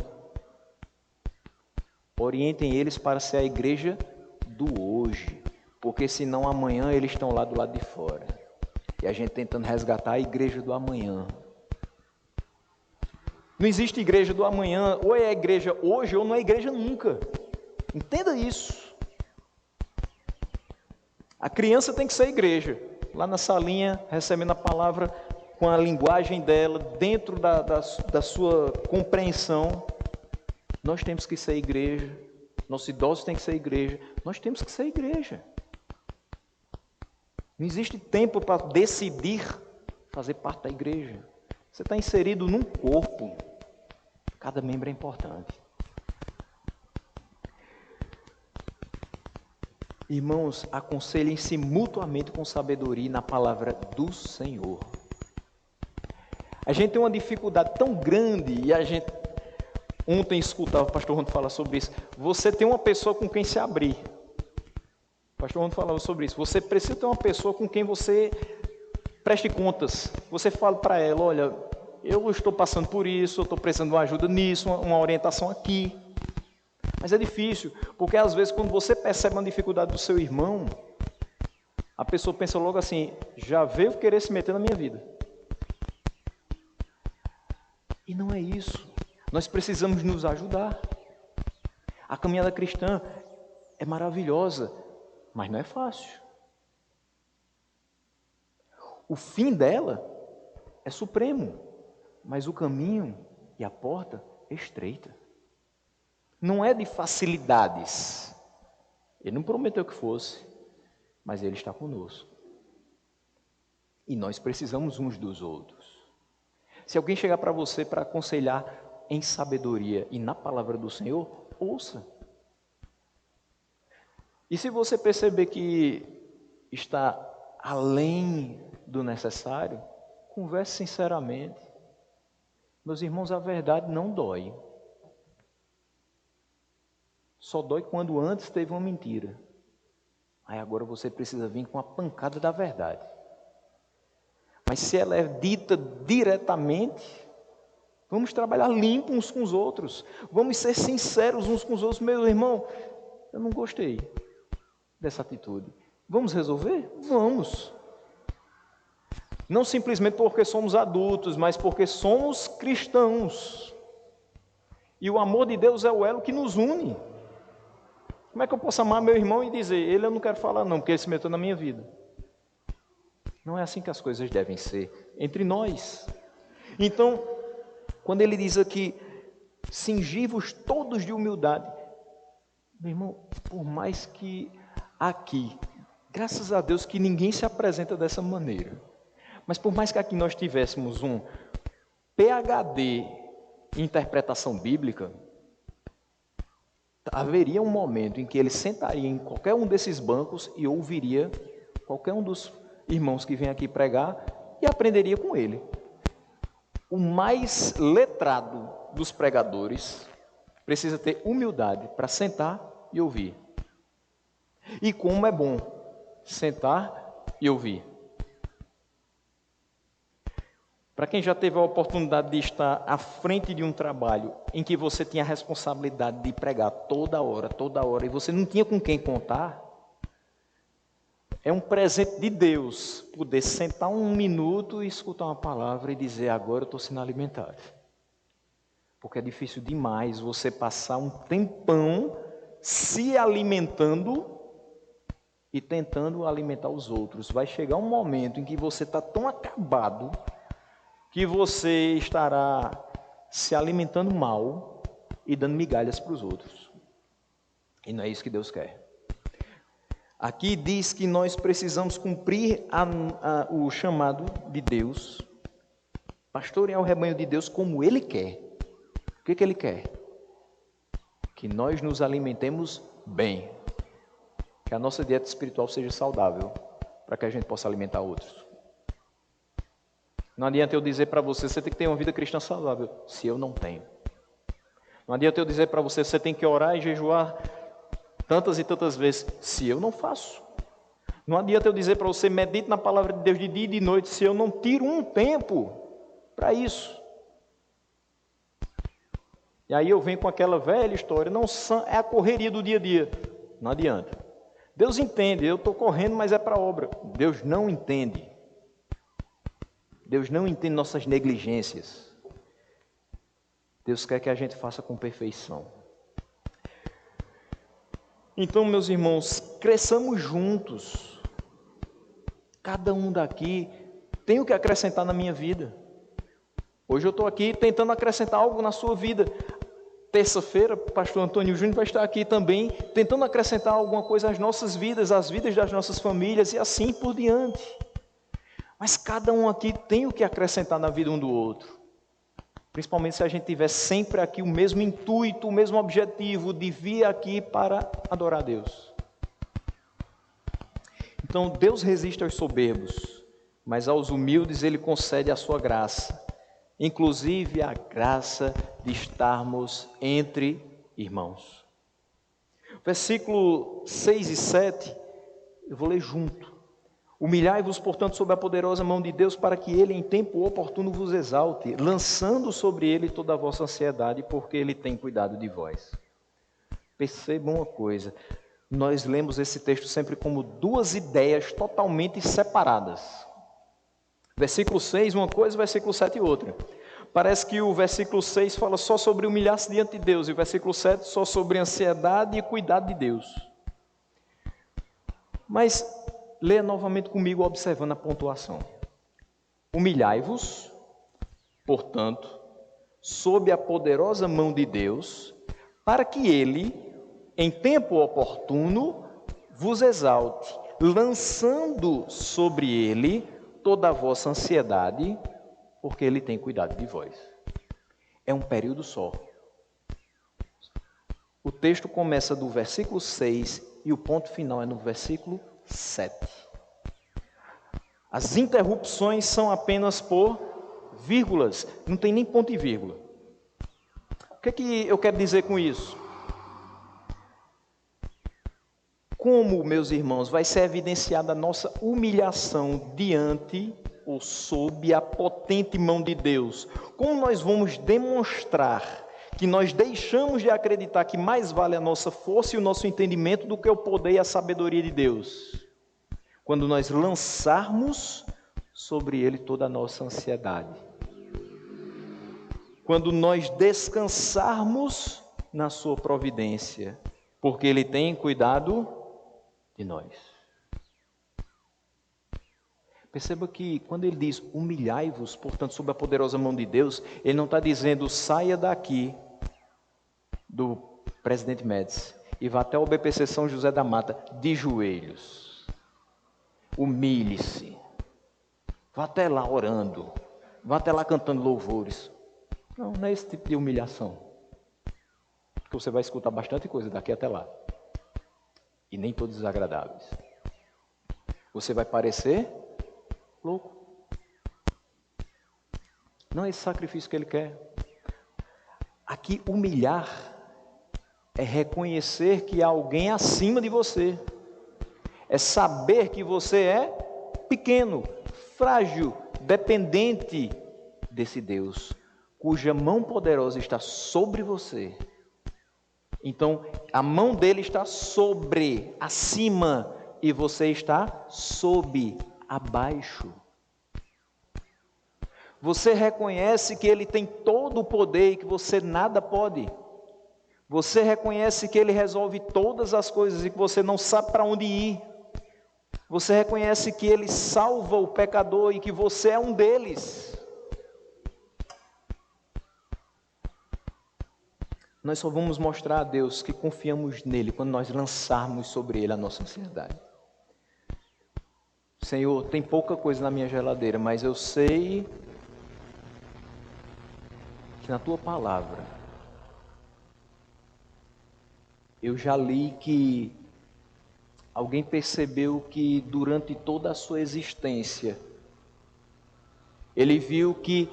Orientem eles para ser a igreja do hoje, porque senão amanhã eles estão lá do lado de fora. E a gente tentando resgatar a igreja do amanhã. Não existe igreja do amanhã, ou é a igreja hoje ou não é igreja nunca. Entenda isso. A criança tem que ser igreja, lá na salinha, recebendo a palavra com a linguagem dela, dentro da sua compreensão. Nós temos que ser igreja, nossos idosos têm que ser igreja, nós temos que ser igreja. Não existe tempo para decidir fazer parte da igreja. Você está inserido num corpo. Cada membro é importante. Irmãos, aconselhem-se mutuamente com sabedoria na palavra do Senhor. A gente tem uma dificuldade tão grande, e a gente ontem escutava o pastor Ronto falar sobre isso. Você tem uma pessoa com quem se abrir. O pastor Ronto falava sobre isso. Você precisa ter uma pessoa com quem você preste contas. Você fala para ela, olha, eu estou passando por isso, eu estou precisando de uma ajuda nisso, uma orientação aqui. Mas é difícil, porque às vezes quando você percebe uma dificuldade do seu irmão, a pessoa pensa logo assim, já veio querer se meter na minha vida. E não é isso. Nós precisamos nos ajudar. A caminhada cristã é maravilhosa, mas não é fácil. O fim dela é supremo, mas o caminho e a porta é estreita. Não é de facilidades. Ele não prometeu que fosse, mas Ele está conosco. E nós precisamos uns dos outros. Se alguém chegar para você para aconselhar em sabedoria e na palavra do Senhor, ouça. E se você perceber que está além do necessário, converse sinceramente. Meus irmãos, a verdade não dói. Só dói quando antes teve uma mentira. Aí agora você precisa vir com a pancada da verdade. Mas se ela é dita diretamente, vamos trabalhar limpo uns com os outros. Vamos ser sinceros uns com os outros. Meu irmão, eu não gostei dessa atitude. Vamos resolver? Vamos. Não simplesmente porque somos adultos, mas porque somos cristãos. E o amor de Deus é o elo que nos une. Como é que eu posso amar meu irmão e dizer, ele eu não quero falar não, porque ele se meteu na minha vida? Não é assim que as coisas devem ser entre nós. Então, quando ele diz aqui, cingi-vos todos de humildade, meu irmão, por mais que aqui, graças a Deus que ninguém se apresenta dessa maneira, mas por mais que aqui nós tivéssemos um PhD em interpretação bíblica, haveria um momento em que ele sentaria em qualquer um desses bancos e ouviria qualquer um dos irmãos que vem aqui pregar e aprenderia com ele. O mais letrado dos pregadores precisa ter humildade para sentar e ouvir. E como é bom sentar e ouvir. Para quem já teve a oportunidade de estar à frente de um trabalho em que você tinha a responsabilidade de pregar toda hora, e você não tinha com quem contar, é um presente de Deus poder sentar um minuto e escutar uma palavra e dizer, agora eu estou sendo alimentado. Porque é difícil demais você passar um tempão se alimentando e tentando alimentar os outros. Vai chegar um momento em que você está tão acabado que você estará se alimentando mal e dando migalhas para os outros. E não é isso que Deus quer. Aqui diz que nós precisamos cumprir o chamado de Deus, pastorear o rebanho de Deus como Ele quer. O que Ele quer? Que nós nos alimentemos bem, que a nossa dieta espiritual seja saudável, para que a gente possa alimentar outros. Não adianta eu dizer para você, você tem que ter uma vida cristã saudável, se eu não tenho. Não adianta eu dizer para você, você tem que orar e jejuar tantas e tantas vezes, se eu não faço. Não adianta eu dizer para você, medite na palavra de Deus de dia e de noite, se eu não tiro um tempo para isso. E aí eu venho com aquela velha história, não é a correria do dia a dia. Não adianta. Deus entende, eu estou correndo, mas é para a obra. Deus não entende. Deus não entende nossas negligências. Deus quer que a gente faça com perfeição. Então, meus irmãos, cresçamos juntos. Cada um daqui tem o que acrescentar na minha vida. Hoje eu estou aqui tentando acrescentar algo na sua vida. Terça-feira, o pastor Antônio Júnior vai estar aqui também, tentando acrescentar alguma coisa às nossas vidas, às vidas das nossas famílias e assim por diante. Mas cada um aqui tem o que acrescentar na vida um do outro. Principalmente se a gente tiver sempre aqui o mesmo intuito, o mesmo objetivo de vir aqui para adorar a Deus. Então, Deus resiste aos soberbos, mas aos humildes Ele concede a sua graça. Inclusive a graça de estarmos entre irmãos. Versículo 6 e 7, eu vou ler junto. Humilhai-vos, portanto, sob a poderosa mão de Deus, para que Ele, em tempo oportuno, vos exalte, lançando sobre Ele toda a vossa ansiedade, porque Ele tem cuidado de vós. Percebam uma coisa, nós lemos esse texto sempre como duas ideias totalmente separadas. Versículo 6, uma coisa, versículo 7, outra. Parece que o versículo 6 fala só sobre humilhar-se diante de Deus, e o versículo 7 só sobre ansiedade e cuidado de Deus. Mas leia novamente comigo, observando a pontuação. Humilhai-vos, portanto, sob a poderosa mão de Deus, para que Ele, em tempo oportuno, vos exalte, lançando sobre Ele toda a vossa ansiedade, porque Ele tem cuidado de vós. É um período só. O texto começa do versículo 6 e o ponto final é no versículo 7. As interrupções são apenas por vírgulas, não tem nem ponto e vírgula. O que é que eu quero dizer com isso? Como, meus irmãos, vai ser evidenciada a nossa humilhação diante ou sob a potente mão de Deus? Como nós vamos demonstrar que nós deixamos de acreditar que mais vale a nossa força e o nosso entendimento do que o poder e a sabedoria de Deus? Quando nós lançarmos sobre Ele toda a nossa ansiedade. Quando nós descansarmos na sua providência, porque Ele tem cuidado de nós. Perceba que quando Ele diz humilhai-vos, portanto, sob a poderosa mão de Deus, Ele não está dizendo saia daqui do Presidente Médici e vá até o BPC São José da Mata de joelhos. Humilhe-se. Vá até lá orando. Vá até lá cantando louvores. Não é esse tipo de humilhação. Porque você vai escutar bastante coisa daqui até lá. E nem todos desagradáveis. Você vai parecer louco. Não é esse sacrifício que Ele quer. Aqui, humilhar é reconhecer que há alguém acima de você. É saber que você é pequeno, frágil, dependente desse Deus, cuja mão poderosa está sobre você. Então, a mão dele está sobre, acima, e você está sob, abaixo. Você reconhece que Ele tem todo o poder e que você nada pode. Você reconhece que Ele resolve todas as coisas e que você não sabe para onde ir. Você reconhece que Ele salva o pecador e que você é um deles. Nós só vamos mostrar a Deus que confiamos nele quando nós lançarmos sobre Ele a nossa ansiedade. Senhor, tem pouca coisa na minha geladeira, mas eu sei que na Tua palavra eu já li que alguém percebeu que durante toda a sua existência ele viu que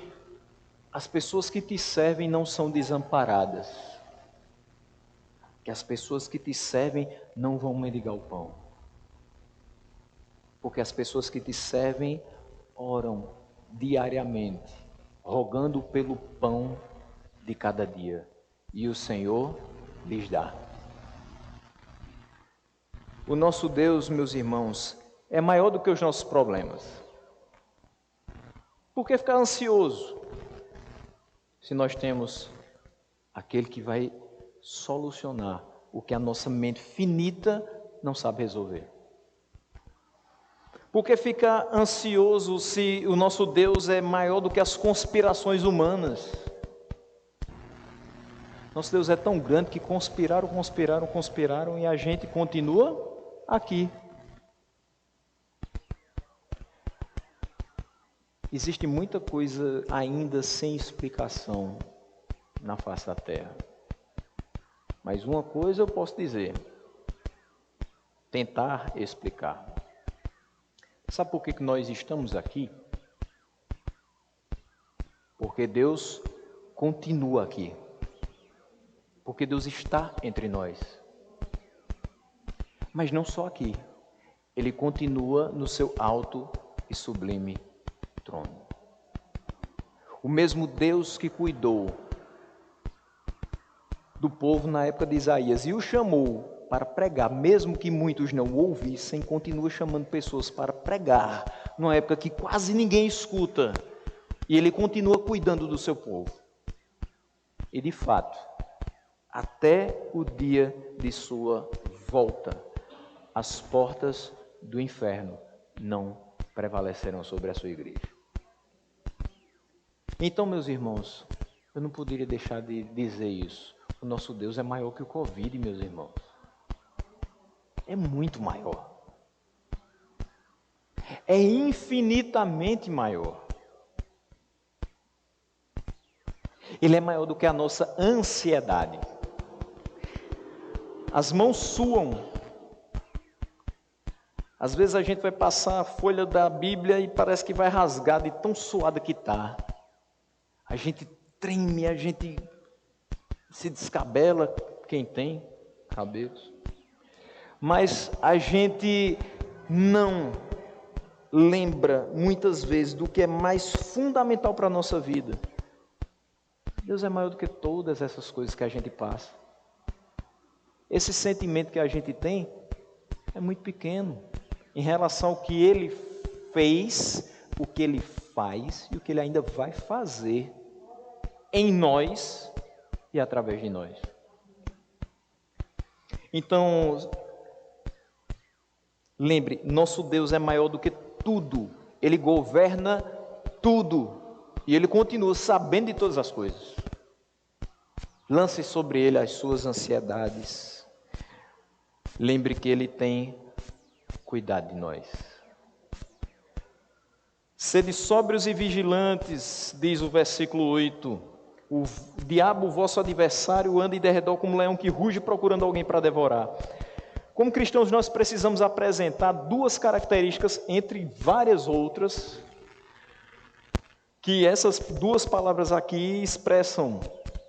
as pessoas que te servem não são desamparadas, que as pessoas que te servem não vão mendigar o pão, porque as pessoas que te servem oram diariamente, rogando pelo pão de cada dia, e o Senhor lhes dá. O nosso Deus, meus irmãos, é maior do que os nossos problemas. Por que ficar ansioso se nós temos aquele que vai solucionar o que a nossa mente finita não sabe resolver? Por que ficar ansioso se o nosso Deus é maior do que as conspirações humanas? Nosso Deus é tão grande que conspiraram e a gente continua aqui. Existe muita coisa ainda sem explicação na face da terra. Mas uma coisa eu posso dizer: tentar explicar. Sabe por que nós estamos aqui? Porque Deus continua aqui. Porque Deus está entre nós. Mas não só aqui. Ele continua no seu alto e sublime trono. O mesmo Deus que cuidou do povo na época de Isaías e o chamou para pregar, mesmo que muitos não ouvissem, continua chamando pessoas para pregar, numa época que quase ninguém escuta, e ele continua cuidando do seu povo. E de fato, até o dia de sua volta, as portas do inferno não prevalecerão sobre a sua igreja. Então, meus irmãos, eu não poderia deixar de dizer isso. O nosso Deus é maior que o Covid, meus irmãos. É muito maior. É infinitamente maior. Ele é maior do que a nossa ansiedade. As mãos suam. Às vezes a gente vai passar a folha da Bíblia e parece que vai rasgar de tão suada que está. A gente treme, a gente se descabela, quem tem cabelos. Mas a gente não lembra muitas vezes do que é mais fundamental para a nossa vida. Deus é maior do que todas essas coisas que a gente passa. Esse sentimento que a gente tem é muito pequeno em relação ao que Ele fez, o que Ele faz e o que Ele ainda vai fazer em nós e através de nós. Então, lembre, nosso Deus é maior do que tudo. Ele governa tudo. E Ele continua sabendo de todas as coisas. Lance sobre Ele as suas ansiedades. Lembre que Ele tem cuidado de nós. Sede sóbrios e vigilantes, diz o versículo 8. O diabo, vosso adversário, anda em derredor como um leão que ruge procurando alguém para devorar. Como cristãos, nós precisamos apresentar duas características, entre várias outras, que essas duas palavras aqui expressam.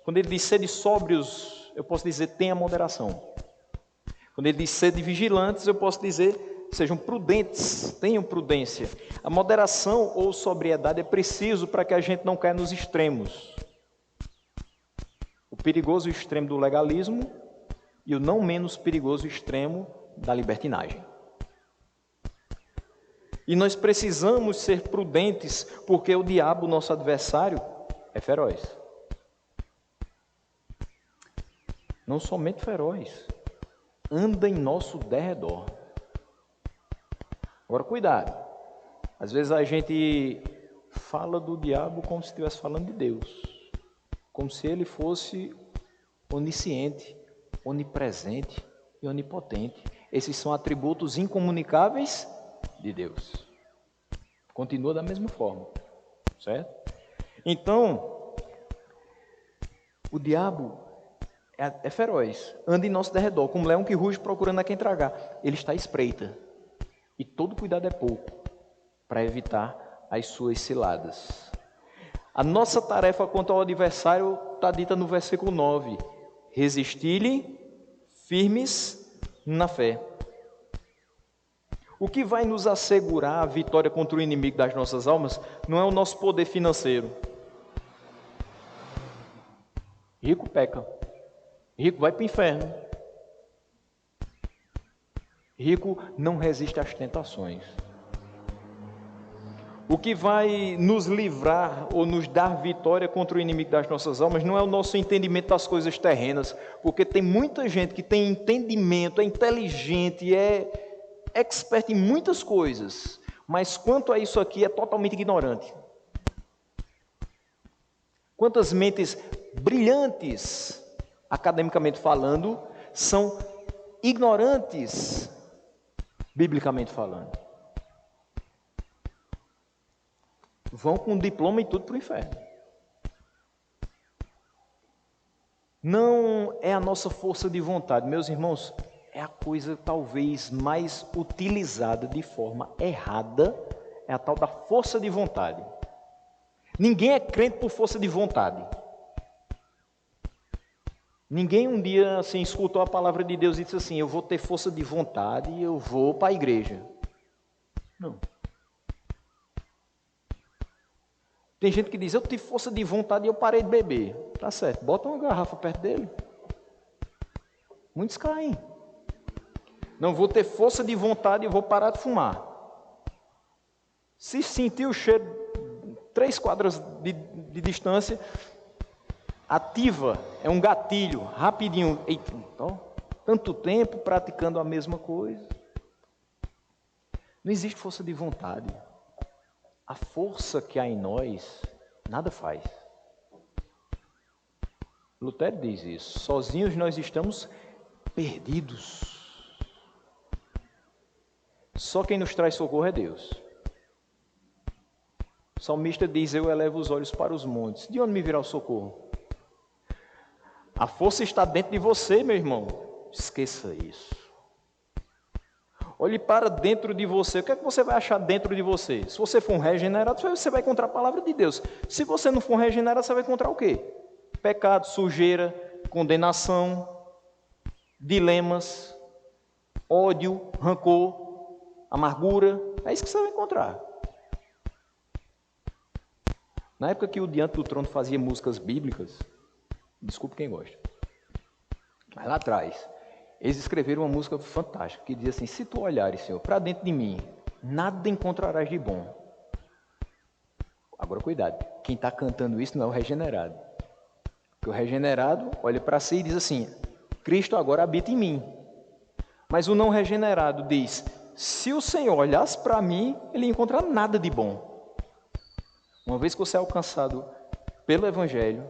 Quando ele diz sede sóbrios, eu posso dizer tenha moderação. Quando ele diz sede vigilantes, eu posso dizer sejam prudentes, tenham prudência. A moderação ou sobriedade é preciso para que a gente não caia nos extremos. O perigoso extremo do legalismo e o não menos perigoso extremo da libertinagem. E nós precisamos ser prudentes, porque o diabo, nosso adversário, é feroz. Não somente feroz, anda em nosso derredor. Agora, cuidado. Às vezes a gente fala do diabo como se estivesse falando de Deus. Como se ele fosse onisciente, onipresente e onipotente. Esses são atributos incomunicáveis de Deus. Continua da mesma forma, certo? Então, o diabo é feroz, anda em nosso derredor, como leão que ruge procurando a quem tragar. Ele está à espreita, e todo cuidado é pouco para evitar as suas ciladas. A nossa tarefa quanto ao adversário está dita no versículo 9: resistir-lhe firmes na fé. O que vai nos assegurar a vitória contra o inimigo das nossas almas não é o nosso poder financeiro. Rico peca. Rico vai para o inferno. Rico não resiste às tentações. O que vai nos livrar ou nos dar vitória contra o inimigo das nossas almas não é o nosso entendimento das coisas terrenas, porque tem muita gente que tem entendimento, é inteligente, é expert em muitas coisas, mas quanto a isso aqui é totalmente ignorante. Quantas mentes brilhantes, academicamente falando, são ignorantes, biblicamente falando. vão com diploma e tudo para o inferno. Não é a nossa força de vontade, meus irmãos, é a coisa talvez mais utilizada de forma errada, é a tal da força de vontade. Ninguém é crente por força de vontade. Ninguém um dia assim escutou a palavra de Deus e disse assim, eu vou ter força de vontade e eu vou para a igreja. Não. Tem gente que diz, eu tive força de vontade e eu parei de beber. Tá certo, bota uma garrafa perto dele. Muitos caem. Não vou ter força de vontade e vou parar de fumar. Se sentir o cheiro 3 quadras de distância, ativa, é um gatilho, rapidinho. Eita, ó, tanto tempo praticando a mesma coisa. Não existe força de vontade. A força que há em nós, nada faz. Lutero diz isso. Sozinhos nós estamos perdidos. Só quem nos traz socorro é Deus. O salmista diz, eu elevo os olhos para os montes. De onde me virá o socorro? A força está dentro de você, meu irmão. Esqueça isso. Olhe para dentro de você. O que é que você vai achar dentro de você? Se você for um regenerado, você vai encontrar a palavra de Deus. Se você não for um regenerado, você vai encontrar o quê? Pecado, sujeira, condenação, dilemas, ódio, rancor, amargura. É isso que você vai encontrar. Na época que o Diante do Trono fazia músicas bíblicas, desculpe quem gosta, mas lá atrás, eles escreveram uma música fantástica, que dizia assim, se tu olhares, Senhor, para dentro de mim, nada encontrarás de bom. Agora cuidado, quem está cantando isso não é o regenerado. Porque o regenerado olha para si e diz assim, Cristo agora habita em mim. Mas o não regenerado diz, se o Senhor olhasse para mim, ele ia encontrar nada de bom. Uma vez que você é alcançado pelo Evangelho,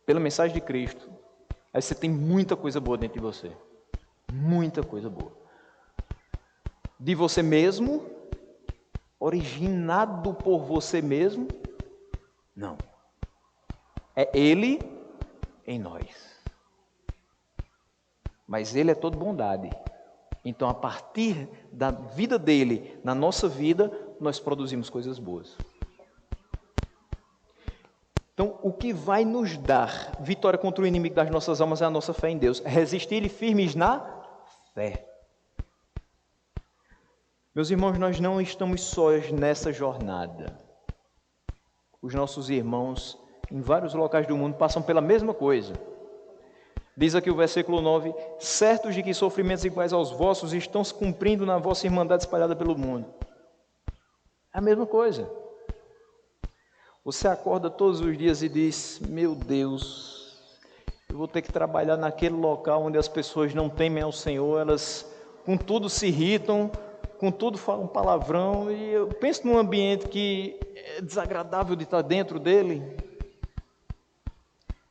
pela mensagem de Cristo, aí você tem muita coisa boa dentro de você. Muita coisa boa. De você mesmo, originado por você mesmo, não. É Ele em nós. Mas Ele é todo bondade. Então, a partir da vida dEle, na nossa vida, nós produzimos coisas boas. Então, o que vai nos dar vitória contra o inimigo das nossas almas é a nossa fé em Deus. Resistir-lhe firmes na fé. Meus irmãos, nós não estamos sós nessa jornada. Os nossos irmãos, em vários locais do mundo, passam pela mesma coisa. Diz aqui o versículo 9, certos de que sofrimentos iguais aos vossos estão se cumprindo na vossa irmandade espalhada pelo mundo. É a mesma coisa. Você acorda todos os dias e diz, meu Deus, eu vou ter que trabalhar naquele local onde as pessoas não temem ao Senhor, elas com tudo se irritam, com tudo falam palavrão, e eu penso num ambiente que é desagradável de estar dentro dele.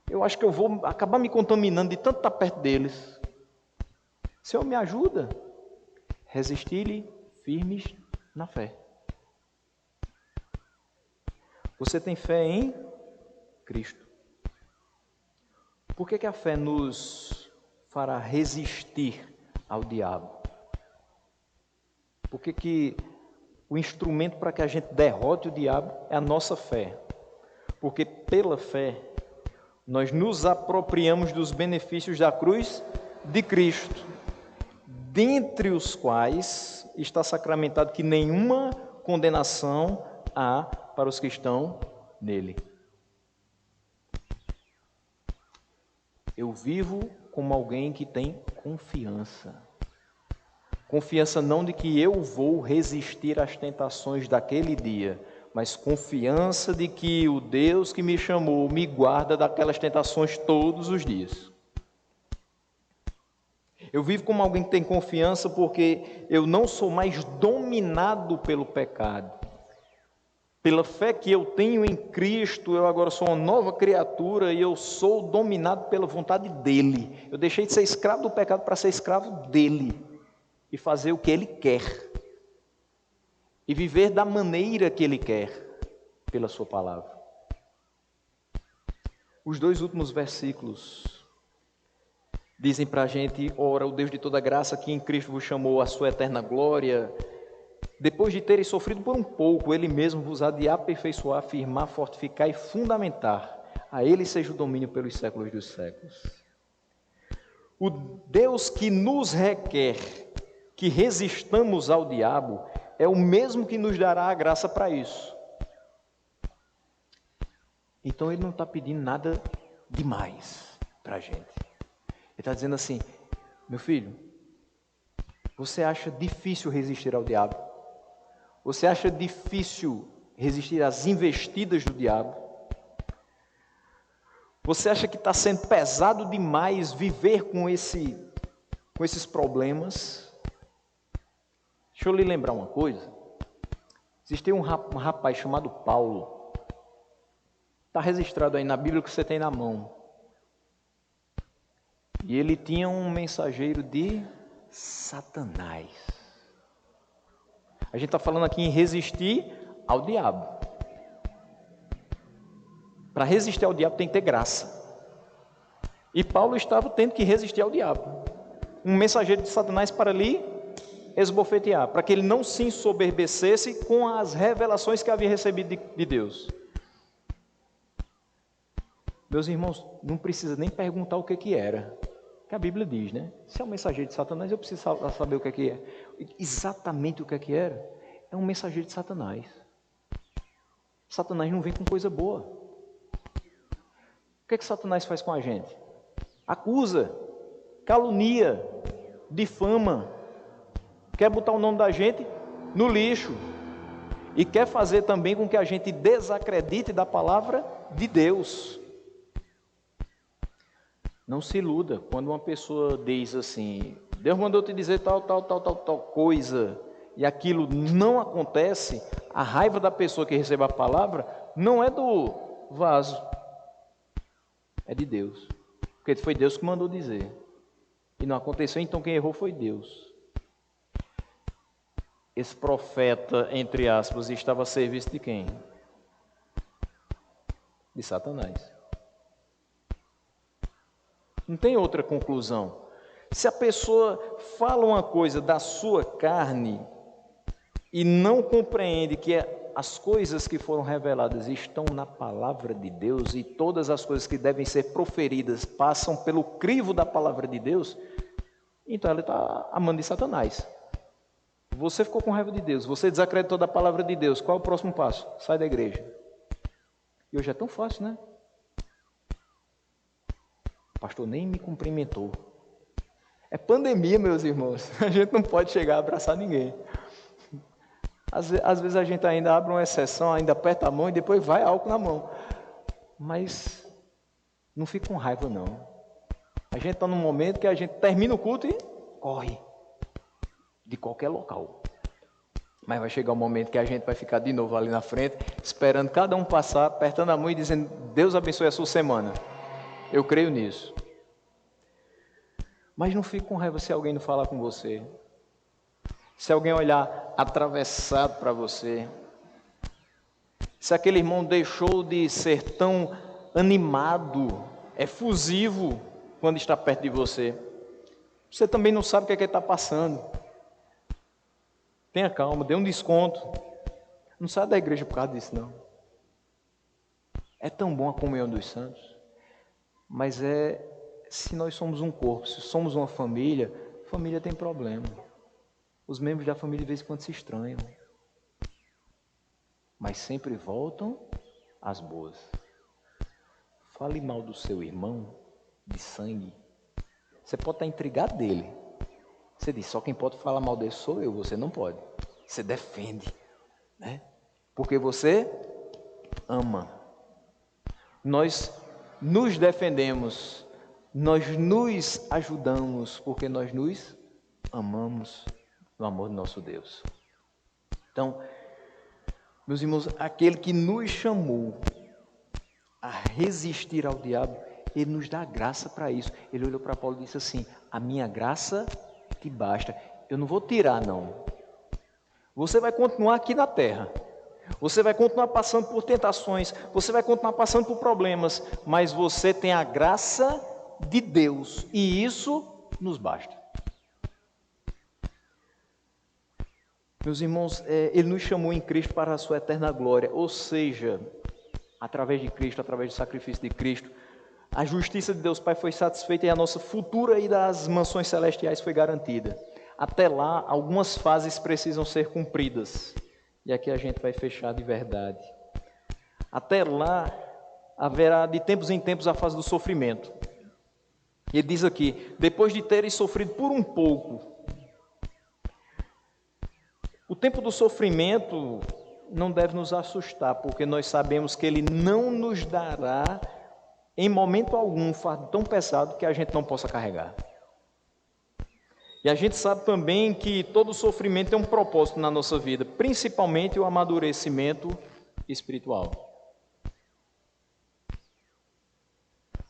Eu acho que eu vou acabar me contaminando de tanto estar perto deles. Senhor, me ajuda. Resistir-lhe firmes na fé. Você tem fé em Cristo. Por que a fé nos fará resistir ao diabo? Por que o instrumento para que a gente derrote o diabo é a nossa fé? Porque pela fé nós nos apropriamos dos benefícios da cruz de Cristo, dentre os quais está sacramentado que nenhuma condenação há para os que estão nele. Eu vivo como alguém que tem confiança. Confiança não de que eu vou resistir às tentações daquele dia, mas confiança de que o Deus que me chamou me guarda daquelas tentações todos os dias. Eu vivo como alguém que tem confiança porque eu não sou mais dominado pelo pecado. Pela fé que eu tenho em Cristo, eu agora sou uma nova criatura e eu sou dominado pela vontade dEle. Eu deixei de ser escravo do pecado para ser escravo dEle e fazer o que Ele quer e viver da maneira que Ele quer. pela sua palavra. Os 2 últimos versículos dizem para a gente: ora, o Deus de toda graça que em Cristo vos chamou à sua eterna glória, depois de terem sofrido por um pouco, Ele mesmo vos há de aperfeiçoar, afirmar, fortificar e fundamentar. A Ele seja o domínio pelos séculos dos séculos. O Deus que nos requer que resistamos ao diabo é o mesmo que nos dará a graça para isso. Então Ele não está pedindo nada demais para a gente. Ele está dizendo assim: meu filho, você acha difícil resistir ao diabo? Você acha difícil resistir às investidas do diabo? Você acha que está sendo pesado demais viver com esses problemas? Deixa eu lhe lembrar uma coisa. Existia um rapaz chamado Paulo. Está registrado aí na Bíblia que você tem na mão. E ele tinha um mensageiro de Satanás. A gente está falando aqui em resistir ao diabo. Para resistir ao diabo tem que ter graça. E Paulo estava tendo que resistir ao diabo. Um mensageiro de Satanás para lhe esbofetear, para que ele não se ensoberbecesse com as revelações que havia recebido de Deus. Meus irmãos, não precisa nem perguntar o que era. Que a Bíblia diz, né? Se é um mensageiro de Satanás, eu preciso saber o que é. Exatamente o que era. É um mensageiro de Satanás. Satanás não vem com coisa boa. O que Satanás faz com a gente? Acusa, calunia, difama, quer botar o nome da gente no lixo e quer fazer também com que a gente desacredite da palavra de Deus. Não se iluda quando uma pessoa diz assim: Deus mandou te dizer tal coisa, e aquilo não acontece. A raiva da pessoa que recebe a palavra não é do vaso, é de Deus, porque foi Deus que mandou dizer, e não aconteceu, então quem errou foi Deus. Esse profeta, entre aspas, estava a serviço de quem? De Satanás. Não tem outra conclusão. Se a pessoa fala uma coisa da sua carne e não compreende que as coisas que foram reveladas estão na palavra de Deus e todas as coisas que devem ser proferidas passam pelo crivo da palavra de Deus, então ela está amando de Satanás. Você ficou com raiva de Deus, você desacreditou da palavra de Deus, qual é o próximo passo? Sai da igreja. E hoje é tão fácil, né? O pastor nem me cumprimentou. É pandemia, meus irmãos. A gente não pode chegar a abraçar ninguém. Às vezes a gente ainda abre uma exceção, ainda aperta a mão e depois vai álcool na mão. Mas não fica com raiva, não. A gente está num momento que a gente termina o culto e corre. De qualquer local. Mas vai chegar um momento que a gente vai ficar de novo ali na frente, esperando cada um passar, apertando a mão e dizendo: Deus abençoe a sua semana. Eu creio nisso. Mas não fique com raiva se alguém não falar com você. Se alguém olhar atravessado para você. Se aquele irmão deixou de ser tão animado, efusivo, quando está perto de você. Você também não sabe o que é que ele está passando. Tenha calma, dê um desconto. Não sai da igreja por causa disso, não. É tão bom a comunhão dos santos. Mas se nós somos um corpo, se somos uma família, família tem problema. Os membros da família de vez em quando se estranham. Mas sempre voltam às boas. Fale mal do seu irmão de sangue. Você pode estar intrigado dele. Você diz: só quem pode falar mal dele sou eu, você não pode. Você defende, né? Porque você ama. Nós nos defendemos, nós nos ajudamos, porque nós nos amamos no amor do nosso Deus. Então, meus irmãos, aquele que nos chamou a resistir ao diabo, ele nos dá graça para isso. Ele olhou para Paulo e disse assim: a minha graça te basta. Eu não vou tirar, não. Você vai continuar aqui na terra, Você vai continuar passando por tentações, você vai continuar passando por problemas, mas você tem a graça de Deus e isso nos basta. Meus irmãos, Ele nos chamou em Cristo para a sua eterna glória, ou seja, através de Cristo, através do sacrifício de Cristo, a justiça de Deus Pai foi satisfeita e a nossa futura ida às mansões celestiais foi garantida. Até lá, algumas fases precisam ser cumpridas. E aqui a gente vai fechar de verdade. Até lá, haverá de tempos em tempos a fase do sofrimento. Ele diz aqui, depois de terem sofrido por um pouco. O tempo do sofrimento não deve nos assustar, porque nós sabemos que Ele não nos dará, em momento algum, um fardo tão pesado que a gente não possa carregar. E a gente sabe também que todo sofrimento tem um propósito na nossa vida, principalmente o amadurecimento espiritual.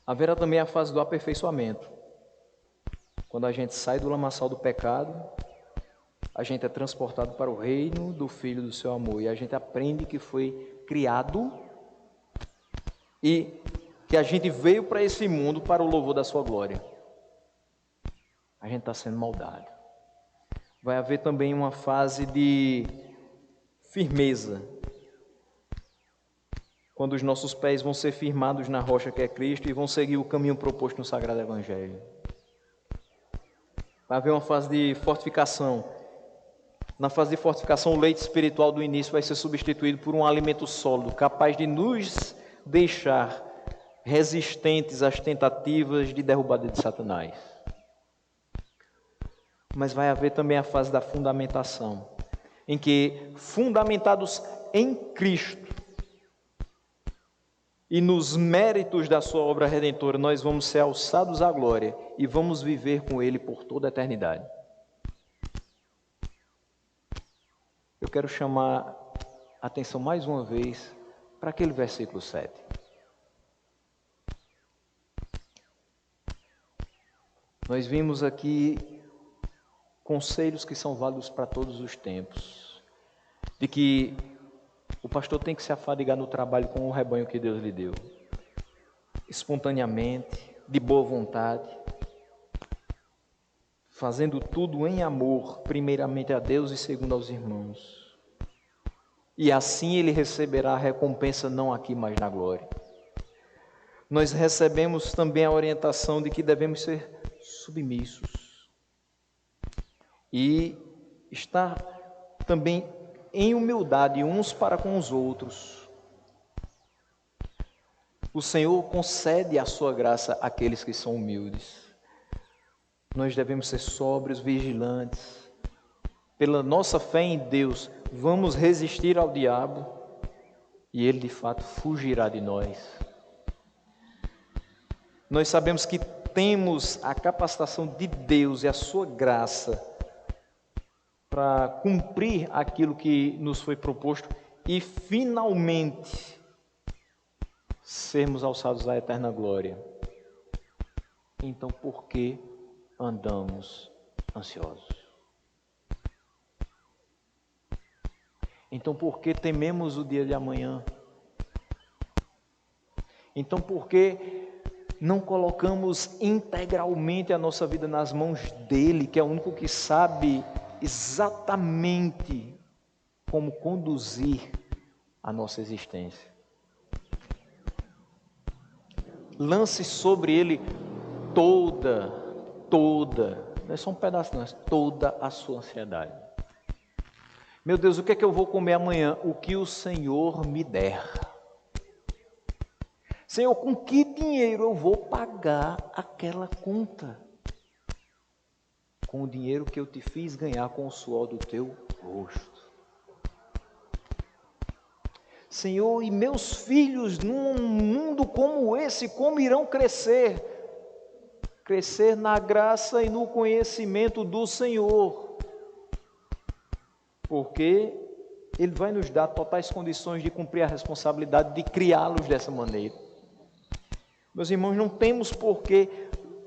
Haverá também a fase do aperfeiçoamento. Quando a gente sai do lamaçal do pecado, a gente é transportado para o reino do Filho do seu amor. E a gente aprende que foi criado e que a gente veio para esse mundo para o louvor da sua glória. A gente está sendo moldado. Vai haver também uma fase de firmeza, quando os nossos pés vão ser firmados na rocha que é Cristo e vão seguir o caminho proposto no Sagrado Evangelho. Vai haver uma fase de fortificação. Na fase de fortificação, o leite espiritual do início vai ser substituído por um alimento sólido, capaz de nos deixar resistentes às tentativas de derrubada de Satanás. Mas vai haver também a fase da fundamentação, em que, fundamentados em Cristo e nos méritos da sua obra redentora, nós vamos ser alçados à glória e vamos viver com Ele por toda a eternidade. Eu quero chamar a atenção mais uma vez para aquele versículo 7. Nós vimos aqui conselhos que são válidos para todos os tempos, de que o pastor tem que se afadigar no trabalho com o rebanho que Deus lhe deu, espontaneamente, de boa vontade, fazendo tudo em amor, primeiramente a Deus e segundo aos irmãos. E assim ele receberá a recompensa não aqui, mas na glória. Nós recebemos também a orientação de que devemos ser submissos e estar também em humildade uns para com os outros. O Senhor concede a sua graça àqueles que são humildes. Nós devemos ser sóbrios, vigilantes. Pela nossa fé em Deus, vamos resistir ao diabo e ele de fato fugirá de nós. Nós sabemos que temos a capacitação de Deus e a sua graça para cumprir aquilo que nos foi proposto e finalmente sermos alçados à eterna glória. Então, por que andamos ansiosos? Então, por que tememos o dia de amanhã? Então, por que não colocamos integralmente a nossa vida nas mãos dele, que é o único que sabe exatamente como conduzir a nossa existência? Lance sobre ele toda, não é só um pedaço, não, é toda a sua ansiedade. Meu Deus, o que é que eu vou comer amanhã? O que o Senhor me der. Senhor, com que dinheiro eu vou pagar aquela conta? Com o dinheiro que eu te fiz ganhar com o suor do teu rosto. Senhor, e meus filhos num mundo como esse, como irão crescer? Crescer na graça e no conhecimento do Senhor. Porque Ele vai nos dar totais condições de cumprir a responsabilidade de criá-los dessa maneira. Meus irmãos, não temos por que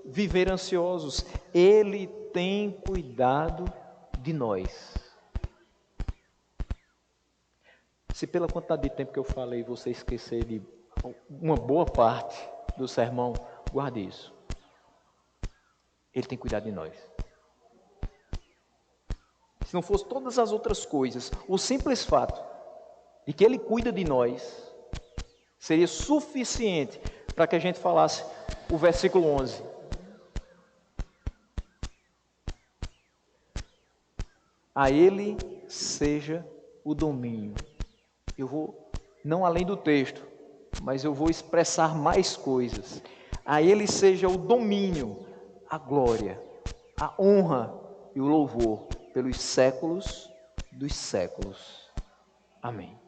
viver ansiosos. Ele tem cuidado de nós. Se pela quantidade de tempo que eu falei você esquecer de uma boa parte do sermão, guarde isso. Ele tem cuidado de nós. Se não fosse todas as outras coisas, o simples fato de que Ele cuida de nós seria suficiente para que a gente falasse o versículo 11. A Ele seja o domínio. Eu vou, não além do texto, mas eu vou expressar mais coisas. A Ele seja o domínio, a glória, a honra e o louvor pelos séculos dos séculos. Amém.